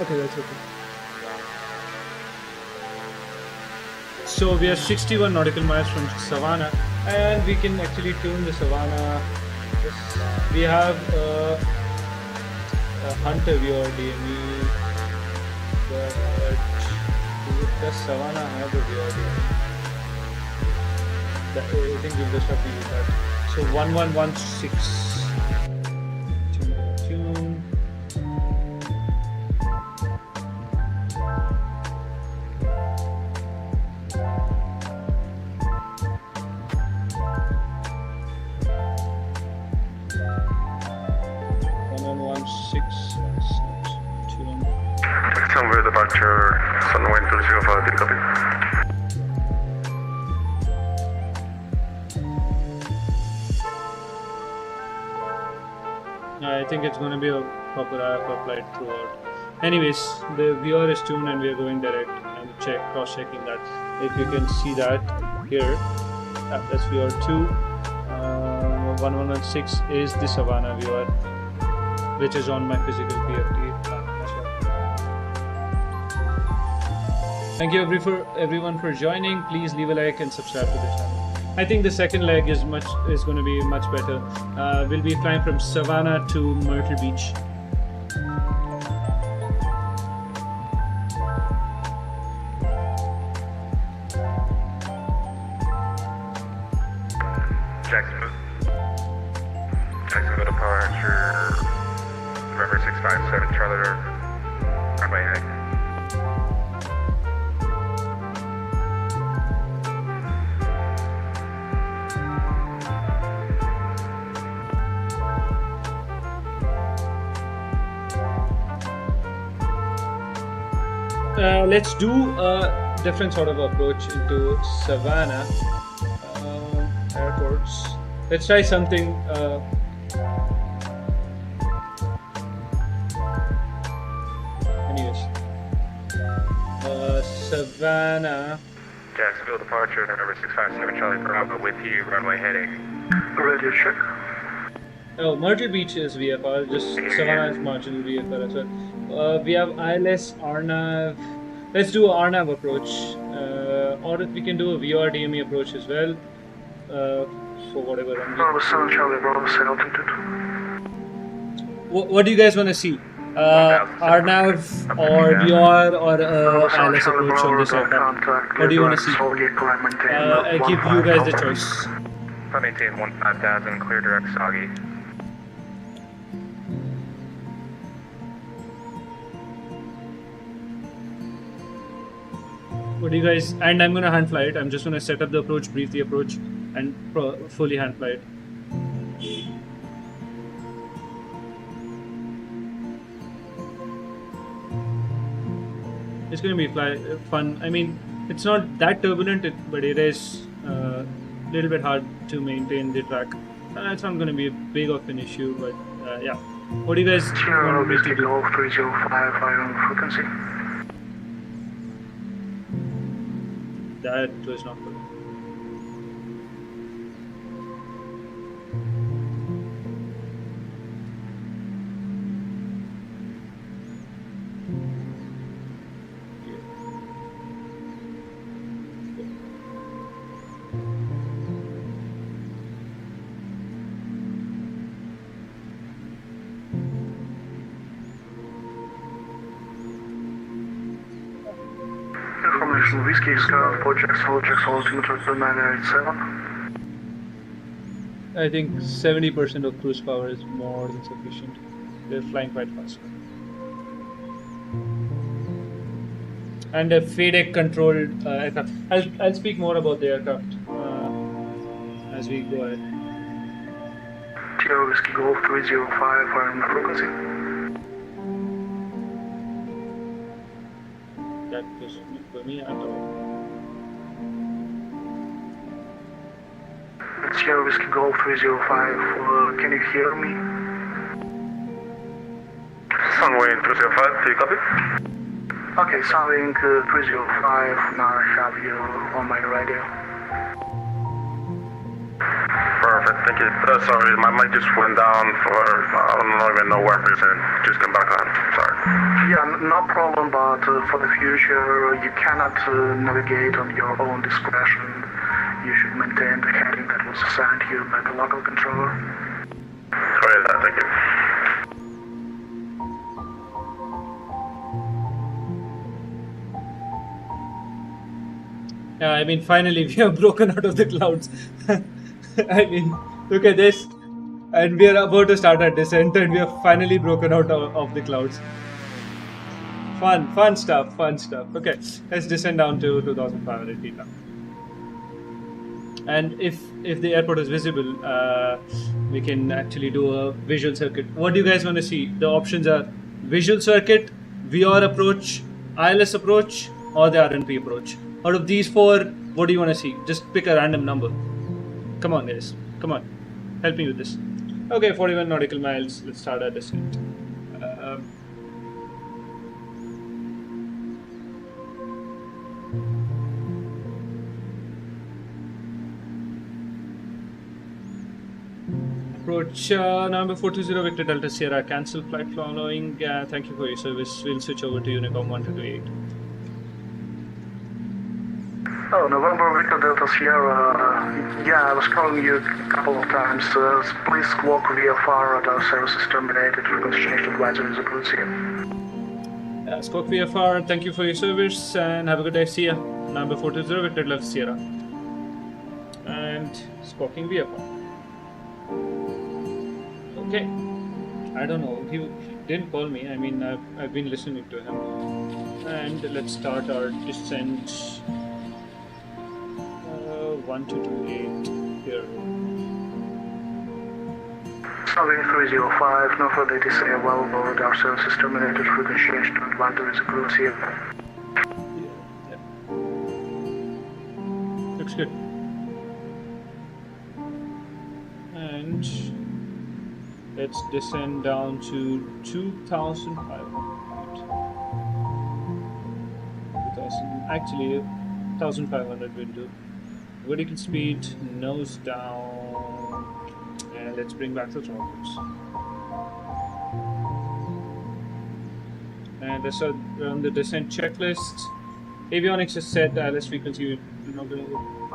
Okay, that's okay. So we are 61 nautical miles from Savannah, and we can actually tune the Savannah. We have a Hunter viewer DME, but does Savannah have a viewer DME? I think we'll just have to use that. So 1116. Tune. Jacksonville departure, Sunwing 205, do you copy? I think it's going to be a proper IFR flight throughout. Anyways, the viewer is tuned and we are going direct and cross-checking that. If you can see that here, that's viewer 2. 1116 is the Savannah viewer, which is on my physical PFD as well. Thank you everyone for joining. Please leave a like and subscribe to the channel. I think the second leg is going to be much better. We'll be flying from Savannah to Myrtle Beach. Jacksonville departure, November 657, Charlie, runway heading. Let's do a different sort of approach into Savannah airports. Let's try something. Anyways, Savannah. Jacksonville departure, November 657, Charlie, Bravo with you, runway heading. Radio check. Oh, Myrtle Beach is VFR, just Savannah is marginal VFR as well. We have ILS, RNAV. Let's do an RNAV approach. Or we can do a VR DME approach as well. For whatever. Bravo 7, Charlie, Bravo 7 altitude. What do you guys want to see? RNAV or VR or ILS approach on this aircraft? What do you want to see? I give you guys the choice. Maintain 15,000, clear direct Soggy. What do you guys? And I'm gonna hand fly it. I'm just gonna set up the approach, brief the approach, and fully hand fly it. It's gonna be fun. I mean, it's not that turbulent, but it is a little bit hard to maintain the track. It's not gonna be a big of an issue, but yeah. What do you guys want me to do? 305 frequency. That was not good. Houston Whiskey Scar for Jacksonville, altimeter 987. I think 70% of cruise power is more than sufficient. They're flying quite fast. And a FADEC controlled aircraft. I'll speak more about the aircraft as we go ahead. Sierra Whiskey Golf 305 on the frequency. That was not for me at all. Sierra Whiskey Golf 305, can you hear me? Sunwing 305, do you copy? Okay, Sunwing 305, now I have you on my radio. Perfect, thank you. Sorry, my mic just went down for, I don't even know where it is, and just come back on. Sorry. Yeah, no problem, but for the future, you cannot navigate on your own discretion. You should maintain the heading that was assigned to you by the local controller. Sorry, thank you. Yeah, I mean, finally we have broken out of the clouds. I mean, look at this. And we are about to start our descent and we have finally broken out of the clouds. Fun stuff. Okay, let's descend down to 2,500 feet now. And if the airport is visible, we can actually do a visual circuit. What do you guys want to see? The options are visual circuit, VR approach, ILS approach, or the RNP approach. Out of these four, what do you want to see? Just pick a random number. Come on, guys. Come on. Help me with this. Okay, 41 nautical miles. Let's start our descent. Approach number 420 Victor Delta Sierra. Cancel flight following. Thank you for your service. We'll switch over to Unicom 1228. Oh, November Victor Delta Sierra. Yeah, I was calling you a couple of times. Please squawk VFR at our service is terminated. Frequency change advisory is approved. See you. Squawk VFR, thank you for your service and have a good day. See ya. Number 420 Victor Delta Sierra. And squawking VFR. Okay. I don't know. He didn't call me. I mean, I've been listening to him. And let's start our descent. 1228 here. Sunwing 305, no further delay available. Our service is terminated. Frequency change to advisory is approved. See you. Yeah. Looks good. And let's descend down to 2,500 feet. 2,000, actually 1,500 will do. Vertical speed, nose down, and let's bring back the throttles. And let's run the descent checklist. Avionics is set, ILS frequency.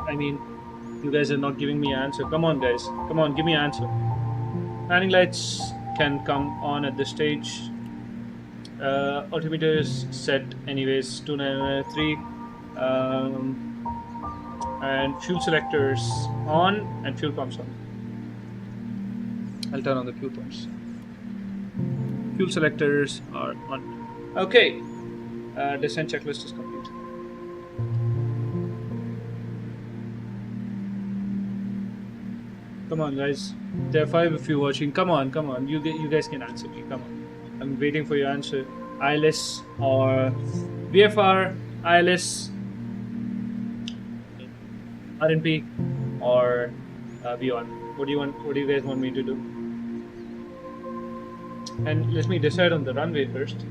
I mean, you guys are not giving me an answer. Come on, guys. Come on, give me an answer. Landing lights can come on at this stage. Altimeter is set anyways, 2993. And fuel selectors on and fuel pumps on. I'll turn on the fuel pumps. Fuel selectors are on. Okay, descent checklist is complete. Come on, guys. There are 5 of you watching. Come on. You guys can answer me. Come on. I'm waiting for your answer. ILS or VFR, ILS, RNP, or beyond. What do you want? What do you guys want me to do? And let me decide on the runway first.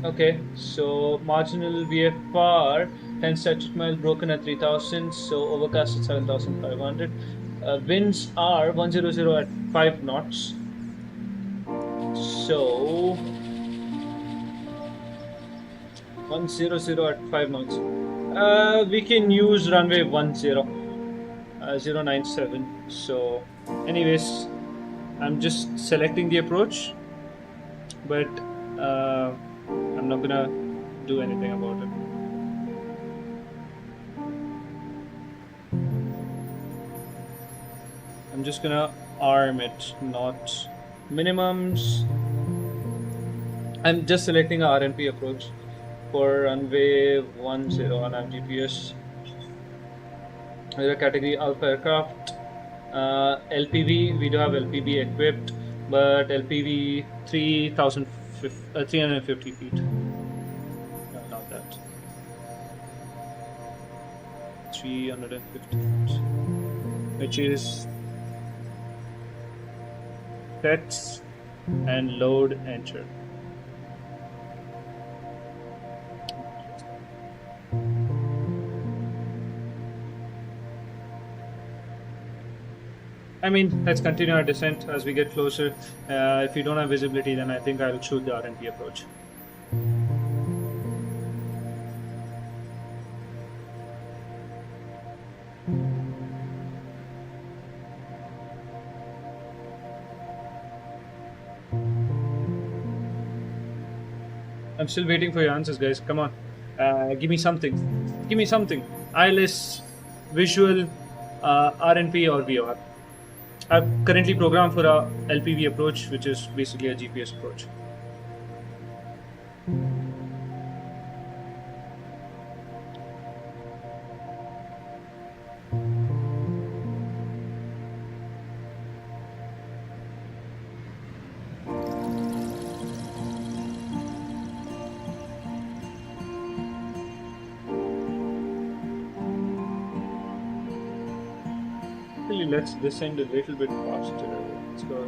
Okay, so marginal VFR 10 statute miles broken at 3,000, so overcast at 7,500. Winds are 100 at 5 knots. So 100 at 5 knots. We can use runway 097. So anyways, I'm just selecting the approach, but I'm not gonna do anything about it. I'm just gonna arm it, not minimums. I'm just selecting a RNP approach for runway 10 on our GPS. We're category Alpha aircraft. LPV, we do have LPV equipped, but LPV 350 feet. No, not that. 350 feet, which is sets and load enter. I mean, let's continue our descent as we get closer. If we don't have visibility, then I think I'll shoot the RNP approach. I'm still waiting for your answers, guys. Come on. Give me something. Give me something. ILS, visual, RNP, or VOR. I've currently programmed for a LPV approach, which is basically a GPS approach. Let's descend a little bit faster. Let's go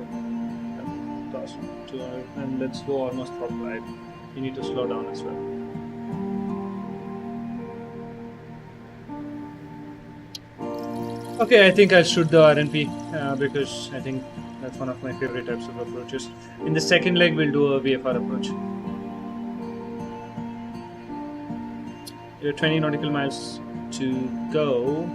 past 200 and let's go almost throttle right. You need to slow down as well. Okay, I think I'll shoot the RNP because I think that's one of my favorite types of approaches. In the second leg, we'll do a VFR approach. There are 20 nautical miles to go.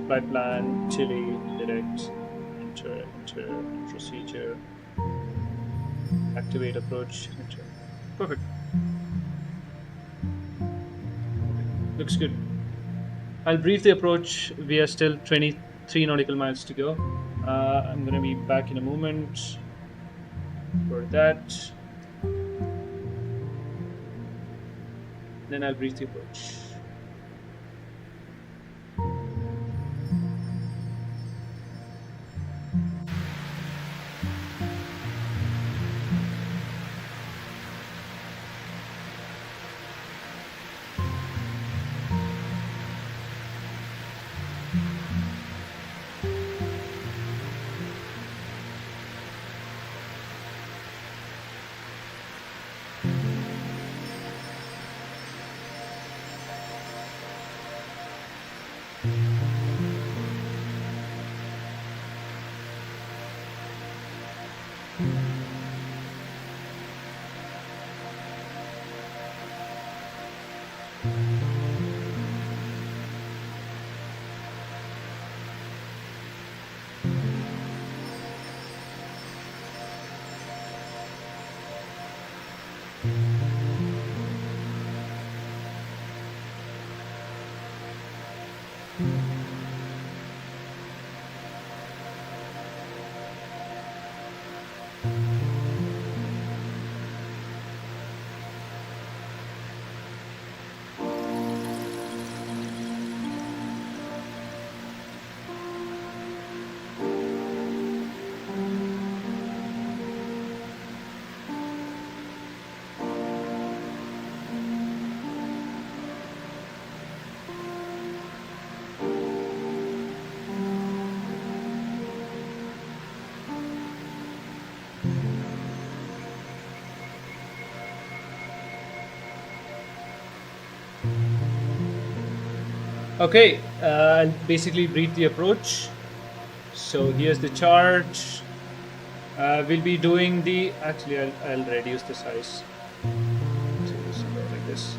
Flight plan, Chile, direct, enter, procedure, activate approach, enter. Perfect. Looks good. I'll brief the approach. We are still 23 nautical miles to go. I'm going to be back in a moment for that. Then I'll brief the approach. Okay, I'll basically brief the approach. So here's the chart. We'll be doing the, actually I'll reduce the size. So this will go like this.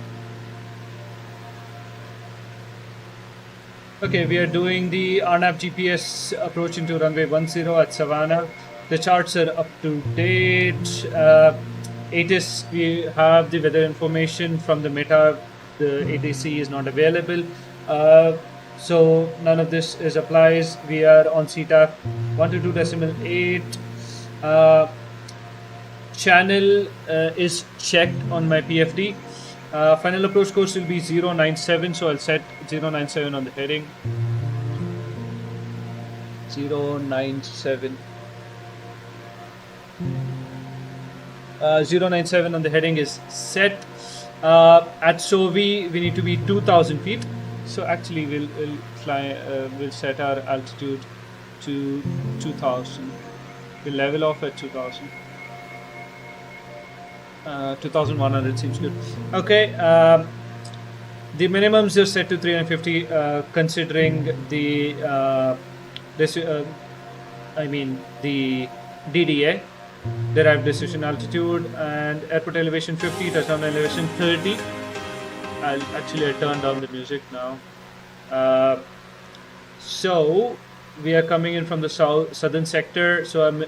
Okay, we are doing the RNAV GPS approach into runway 10 at Savannah. The charts are up to date. ATIS, we have the weather information from the meta. The ATC is not available. So none of this is applies. We are on CTAF 122.8. Channel is checked on my PFD. Final approach course will be 097, so I'll set 097 on the heading. 097. 097 on the heading is set. At SOVI, we need to be 2,000 feet. So actually, we'll fly. We'll set our altitude to 2,000. We'll level off at 2,000. 2,100 seems good. Okay. The minimums are set to 350, considering the the DDA, derived decision altitude, and airport elevation 50, touchdown elevation 30. I turned down the music now. So we are coming in from the southern sector. So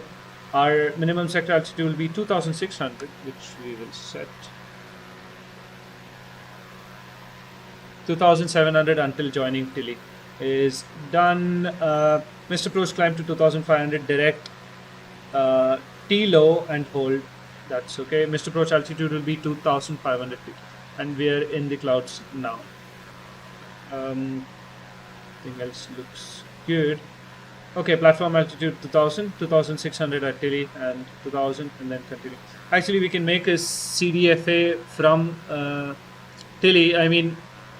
our minimum sector altitude will be 2,600, which we will set 2,700 until joining Tilly is done. Mr. Pro's climb to 2,500 direct. T low and hold. That's okay. Mr. Pro's altitude will be 2,500 feet, and we are in the clouds now. Everything else looks good. Okay, platform altitude 2,000, 2,600 at Tilly, and 2,000, and then continue. Actually, we can make a CDFA from Tilly. I mean,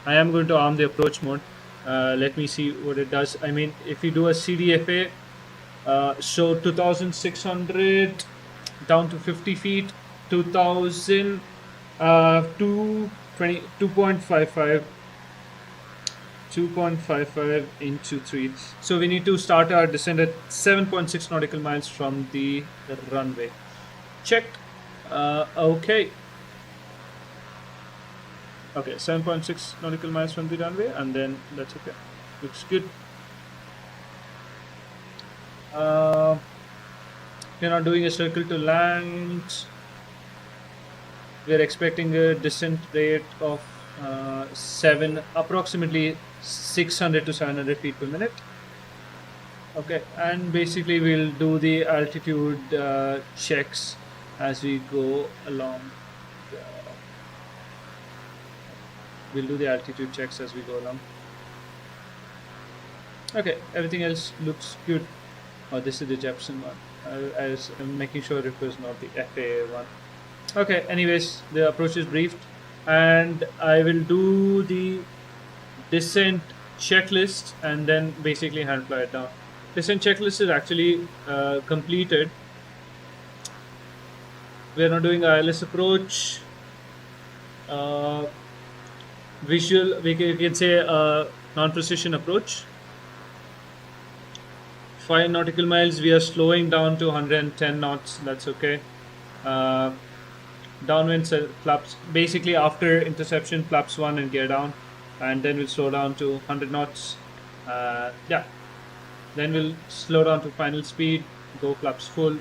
I am going to arm the approach mode. Let me see what it does. I mean, if you do a CDFA, so 2,600 down to 50 feet, 2,000, 2.55. 2.55 into 3. So we need to start our descent at 7.6 nautical miles from the runway. Checked. Okay. Okay, 7.6 nautical miles from the runway, and then that's okay. Looks good. We're not doing a circle to land. We're expecting a descent rate of approximately 600 to 700 feet per minute. Okay, and basically we'll do the altitude checks as we go along. We'll do the altitude checks as we go along. Okay, everything else looks good. Oh, this is the Jepson one. I was making sure it was not the FAA one. Okay, anyways, the approach is briefed, and I will do the descent checklist and then basically hand fly it down. Descent checklist is actually completed. We are not doing ILS approach. Visual, we can say non-precision approach. 5 nautical miles, we are slowing down to 110 knots. That's okay. Downwind flaps, basically after interception, flaps 1 and gear down, and then we'll slow down to 100 knots. Yeah, then we'll slow down to final speed, go flaps full.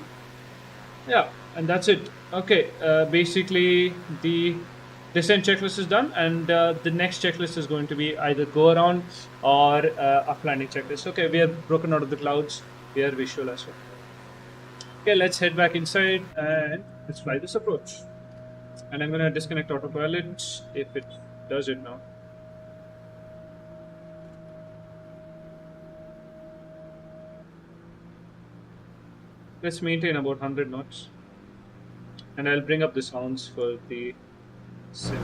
Yeah, and that's it. Okay, basically the descent checklist is done, and the next checklist is going to be either go around or a landing checklist. Okay, we are broken out of the clouds. We are visual as well. Okay, let's head back inside and let's fly this approach. And I'm going to disconnect autopilot if it does it now. Let's maintain about 100 knots. And I'll bring up the sounds for the sim.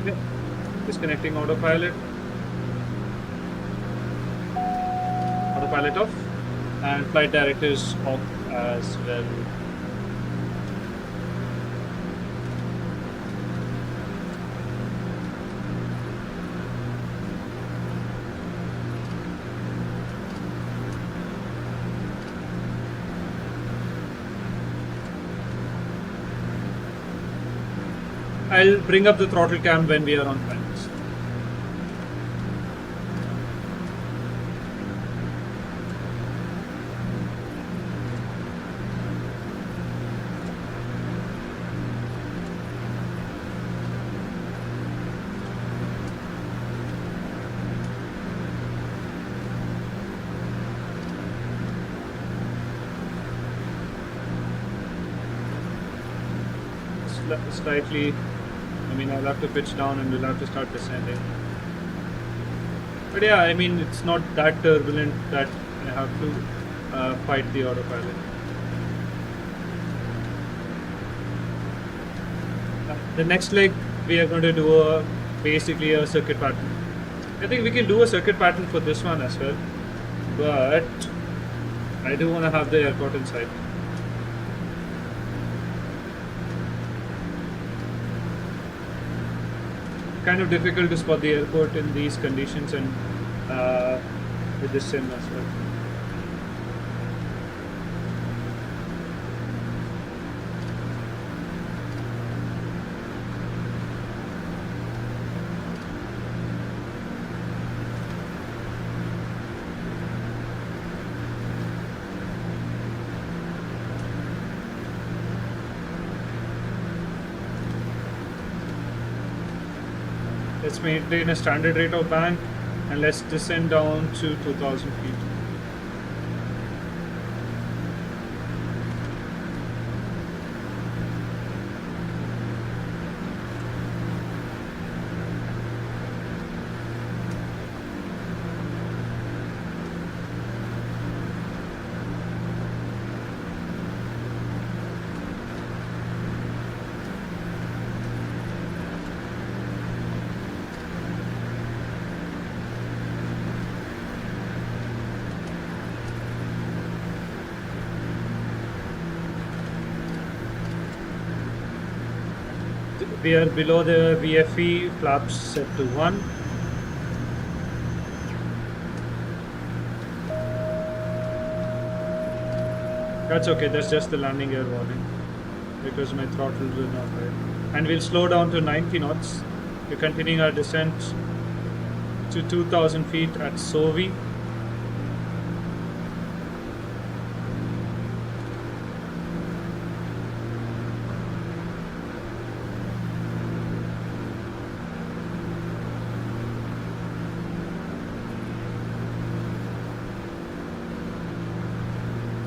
Okay. Disconnecting autopilot. Autopilot off. And flight directors off as well. I'll bring up the throttle cam when we are on finals. slightly. I mean, I'll have to pitch down and we'll have to start descending. But yeah, I mean, it's not that turbulent that I have to fight the autopilot. The next leg, we are going to do basically a circuit pattern. I think we can do a circuit pattern for this one as well, but I do want to have the airport inside. Kind of difficult to spot the airport in these conditions and with this sim as well. Let's maintain a standard rate of bank and let's descend down to 2000 feet. We are below the VFE, flaps set to 1. That's okay, that's just the landing gear warning because my throttle will not high. And we'll slow down to 90 knots. We're continuing our descent to 2000 feet at Sovi.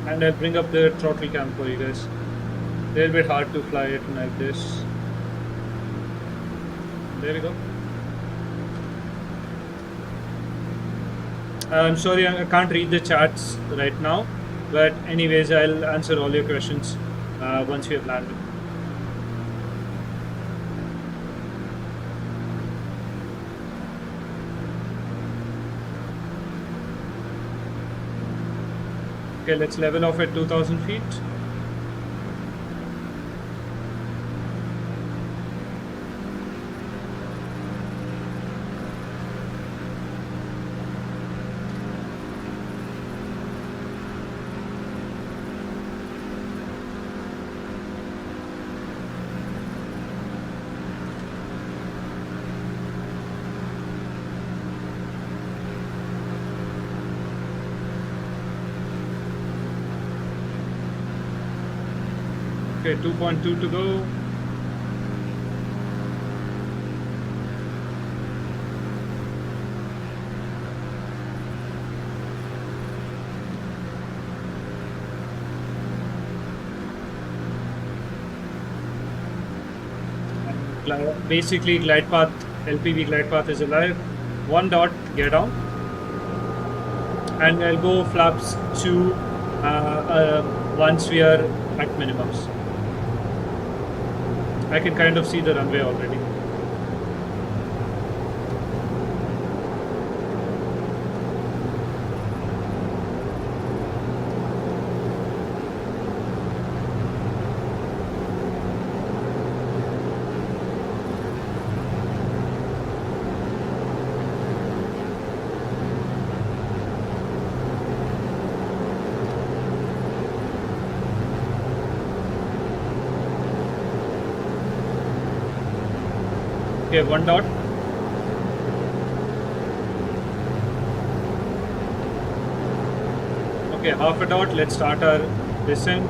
And I'll bring up the throttle cam for you guys. A little bit hard to fly it like this. There we go. I'm sorry, I can't read the chats right now, but anyways, I'll answer all your questions once we have landed. Okay, let's level off at 2000 feet. Okay, 2.2 to go. Basically, glide path, LPV glide path is alive. 1 dot, get down. And I'll go flaps to once we are at minimums. I can kind of see the runway already. Okay, 1 dot. Okay, half a dot. Let's start our descent.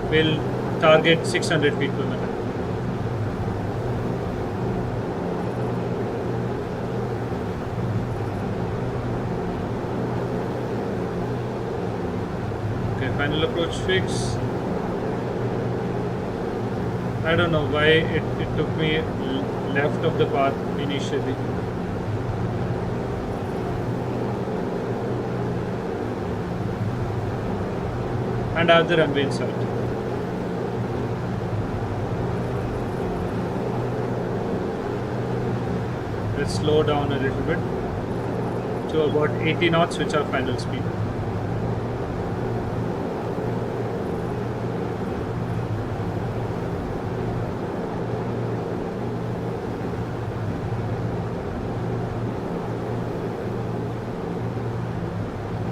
We'll target 600 feet per minute. Okay, final approach fix. I don't know why it took me left of the path initially. And I have the runway in sight. Let's slow down a little bit to about 80 knots, which are final speed.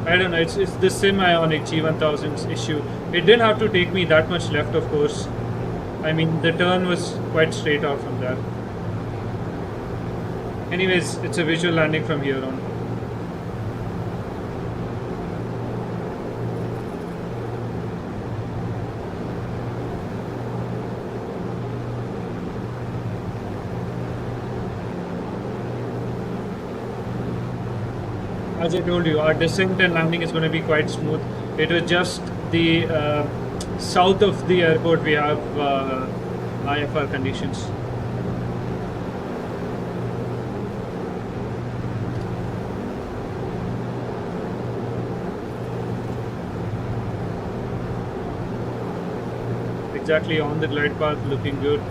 I don't know, it's the sim-ionic G1000's issue. It didn't have to take me that much left, of course. I mean, the turn was quite straight out from there. Anyways, it's a visual landing from here on. As I told you, our descent and landing is going to be quite smooth. It was just the south of the airport we have IFR conditions. Exactly on the glide path, looking good.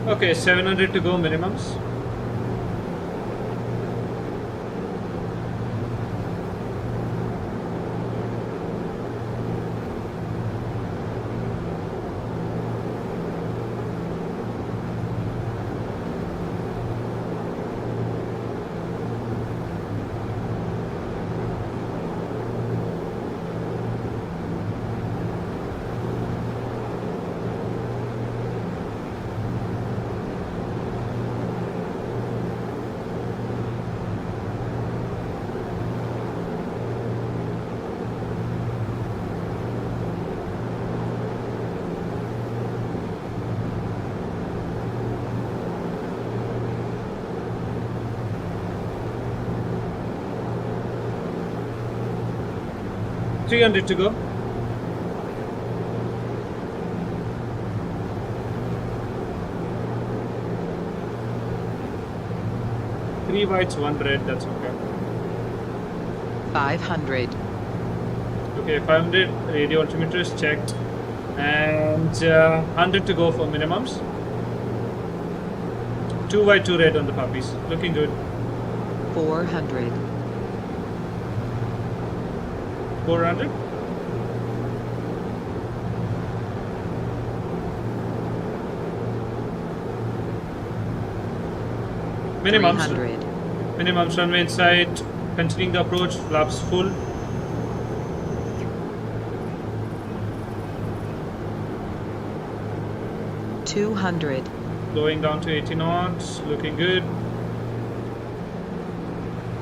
Okay, 700 to go minimums. $300 to go. Three whites, one red, that's okay. 500. Okay, 500, radio altimeter is checked. And 100 to go for minimums. 2 white, 2 red on the puppies. Looking good. 400. 400. Minimums. 300. Minimums runway in sight. Continuing the approach. Flaps full. $200. Going down to 80 knots. Looking good.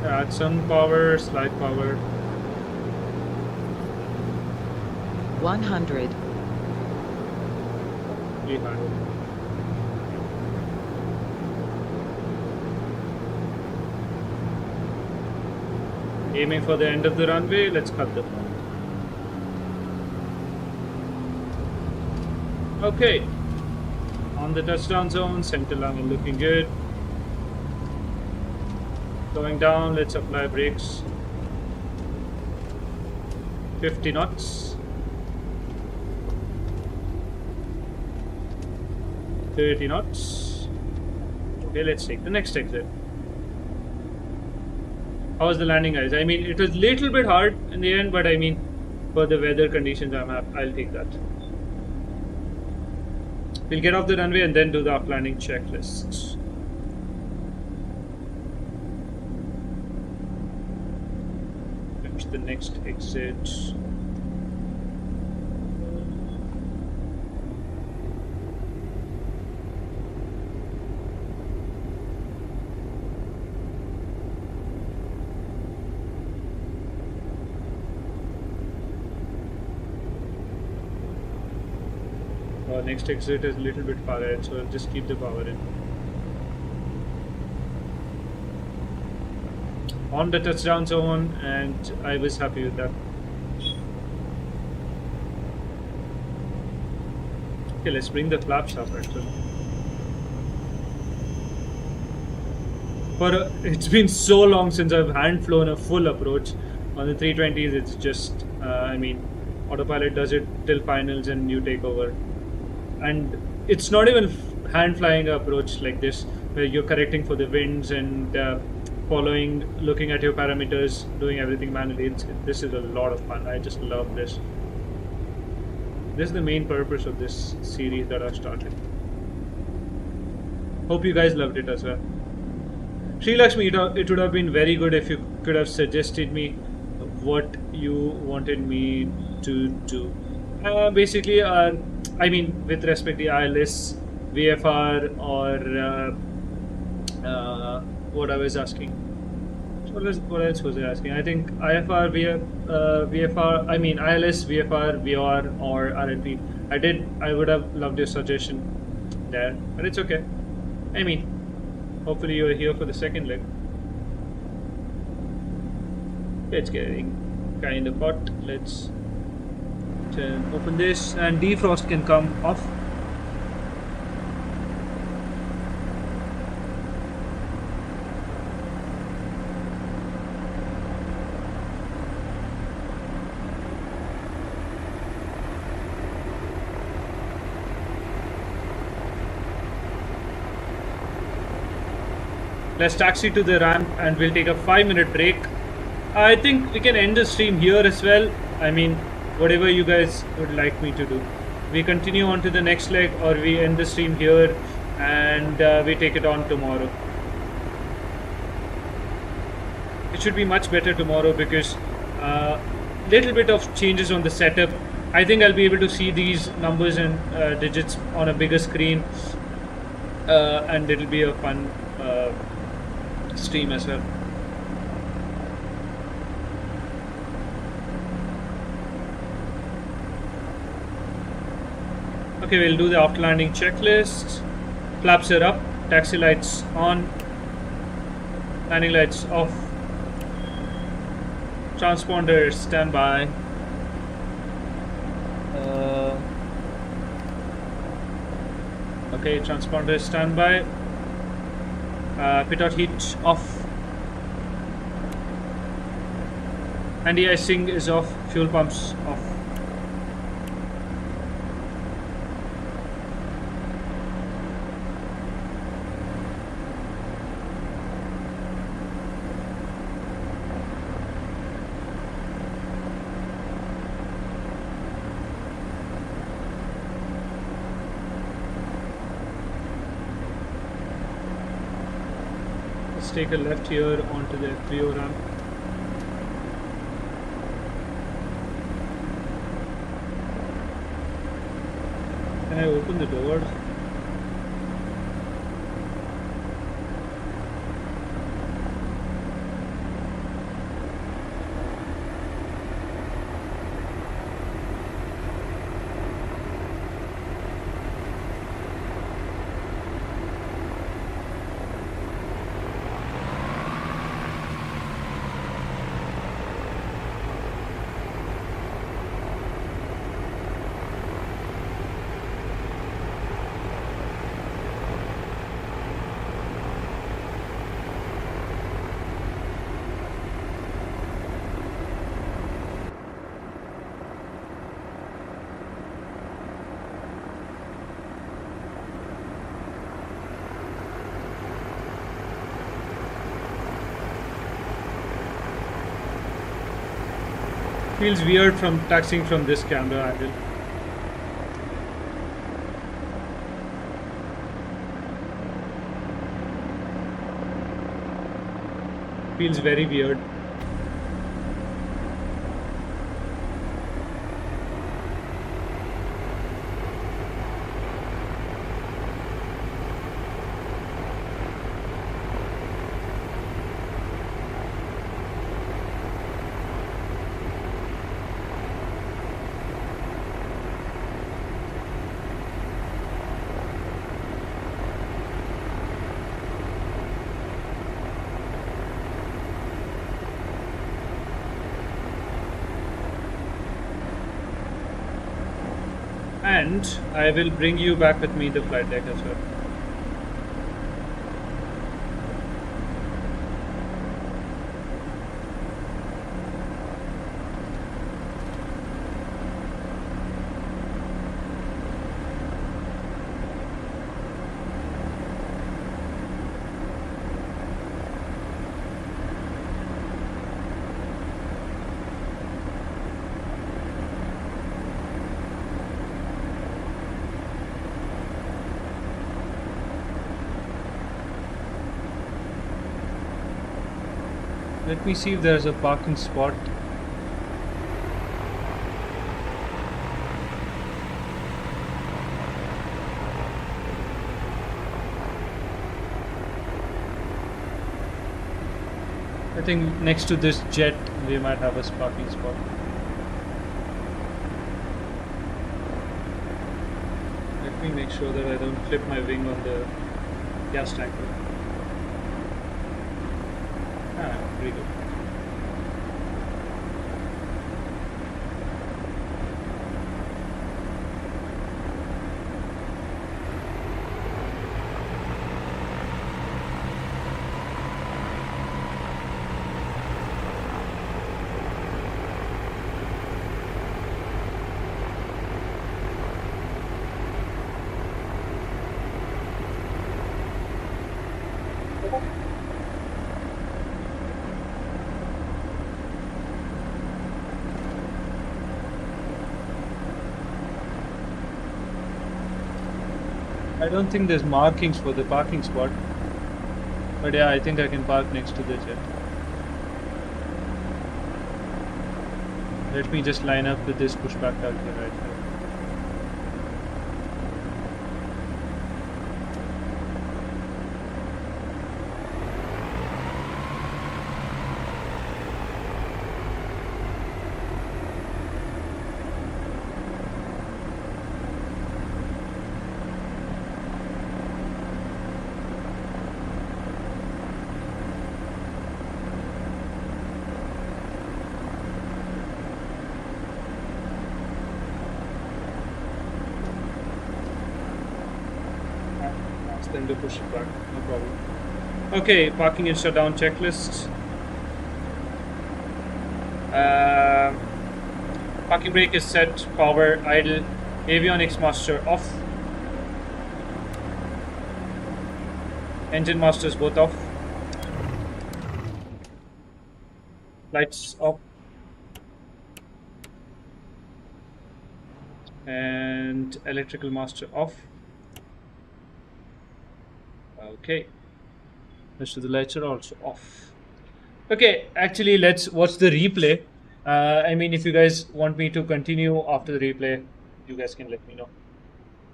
Add some power. Slight power. 100. 300. Aiming for the end of the runway, let's cut the phone. Okay. On the touchdown zone, center line looking good. Going down, let's apply brakes. 50 knots. 30 knots. Okay, let's take the next exit. How was the landing, guys? I mean, it was a little bit hard in the end, but I mean, for the weather conditions, I'll take that. We'll get off the runway and then do the up-landing checklists. reach the next exit. Next exit is a little bit far ahead, so I'll just keep the power in. On the touchdown zone, and I was happy with that. Okay, let's bring the flaps up actually. It's been so long since I've hand flown a full approach. On the 320s, it's just, I mean, autopilot does it till finals and you take over. And it's not even hand flying approach like this, where you're correcting for the winds and looking at your parameters, doing everything manually. This is a lot of fun. I just love this. This is the main purpose of this series that I've started. Hope you guys loved it as well. Sri Lakshmi, it would have been very good if you could have suggested me what you wanted me to do. Basically, I mean, with respect to ILS, VFR, or what I was asking. What else was I asking? I think IFR, VFR. I mean, ILS, VFR, VR, or RLP. I would have loved your suggestion there, but it's okay. I mean, hopefully you are here for the second leg. It's getting kind of hot. Let's open this, and defrost can come off. Let's taxi to the ramp and we'll take a 5-minute break. I think we can end the stream here as well. I mean, whatever you guys would like me to do. We continue on to the next leg, or we end the stream here and we take it on tomorrow. It should be much better tomorrow because little bit of changes on the setup. I think I'll be able to see these numbers and digits on a bigger screen, and it'll be a fun stream as well. Okay, we'll do the after landing checklist. Flaps are up, taxi lights on, landing lights off, transponder standby. Okay, transponder standby. Pitot heat off. Anti-icing is off, fuel pumps off. Take a left here onto the F3O ramp. Can I open the door? Feels weird from taxiing from this camera angle. Feels very weird. and I will bring you back with me the flight deck as well. Let me see if there's a parking spot. I think next to this jet we might have a parking spot. Let me make sure that I don't flip my wing on the gas tanker. Pretty good. I don't think there's markings for the parking spot, but yeah, I think I can park next to the jet. Let me just line up with this pushback out here right now. Then to push it back, no problem. Okay, parking and shutdown checklist. Parking brake is set, power idle, avionics master off, engine masters both off, lights off, and electrical master off. Okay, rest of the lights are also off. Okay, actually let's watch the replay. I mean, if you guys want me to continue after the replay, you guys can let me know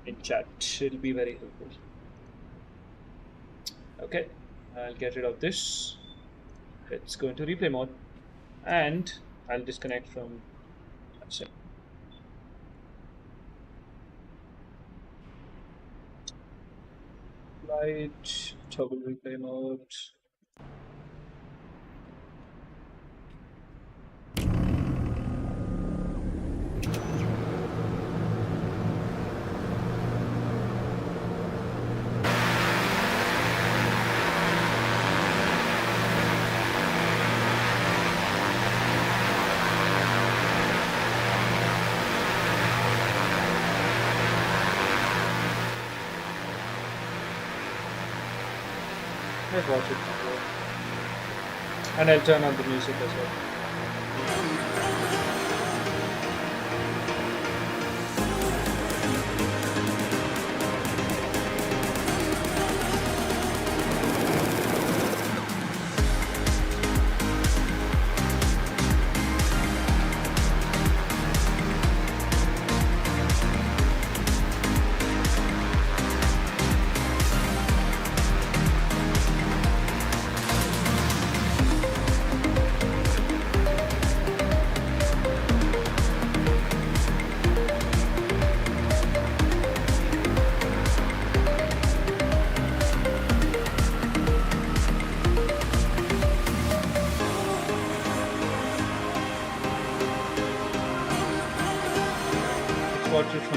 in chat. It'll be very helpful. Okay, I'll get rid of this. Let's go into replay mode, and I'll disconnect from that's it. Light, toggle replay mode. Let's watch it before. And I'll turn on the music as well.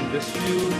in this view.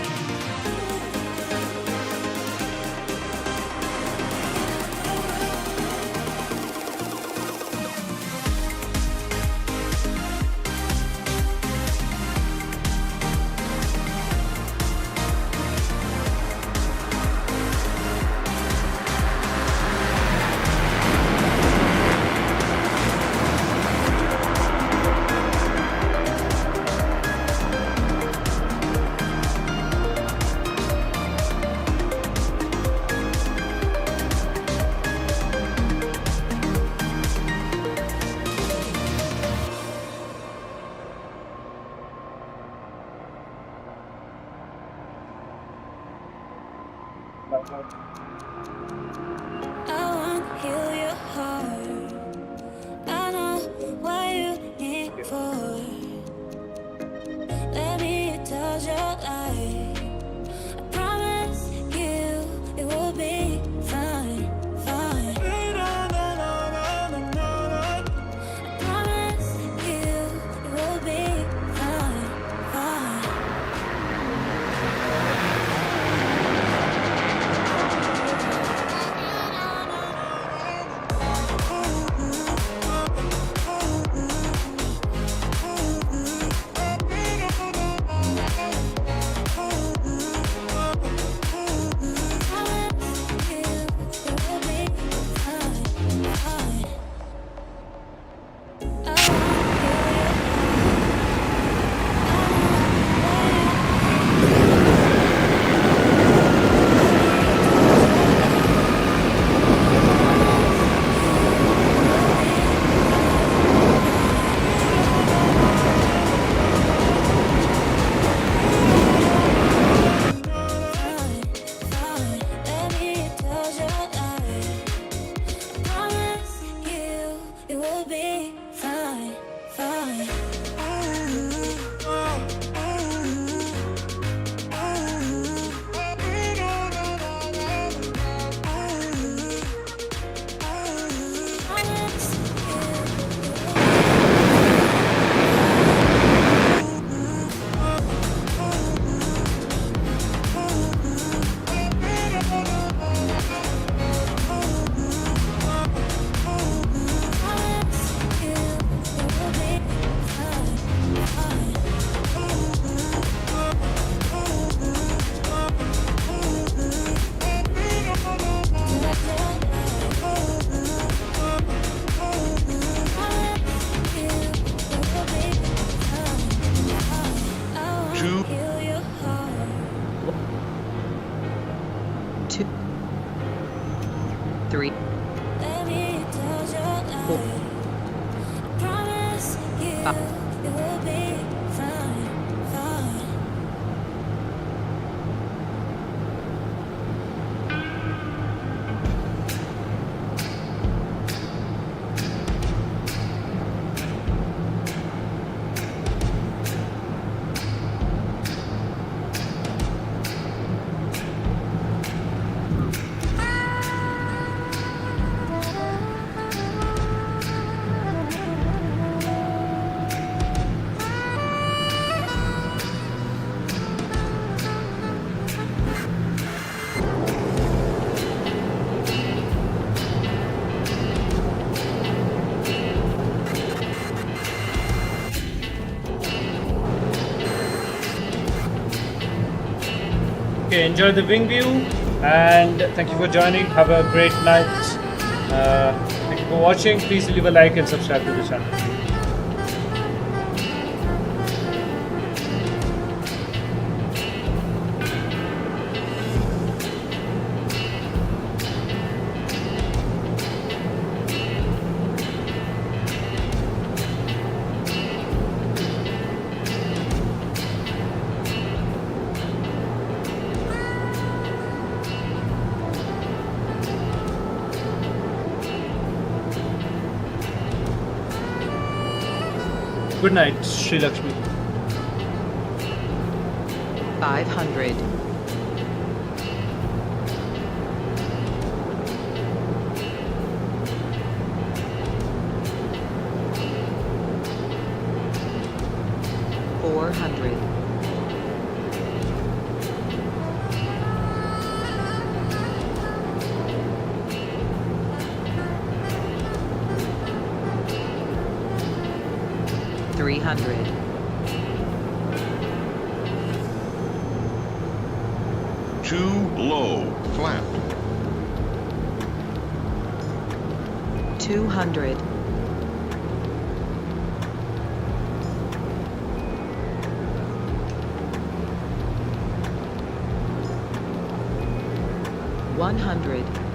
I want to heal your heart. I know what you need for. Let me touch your life. I promise you it will be fine, fine. I promise you it will be fine, fine. Two, three, four, five. Okay, enjoy the wing view, and thank you for joining. Have a great night. Thank you for watching. Please leave a like and subscribe to the channel. Good night, Sri Lakshmi. 500, 400, 300. 2 low, flat. 200. 100.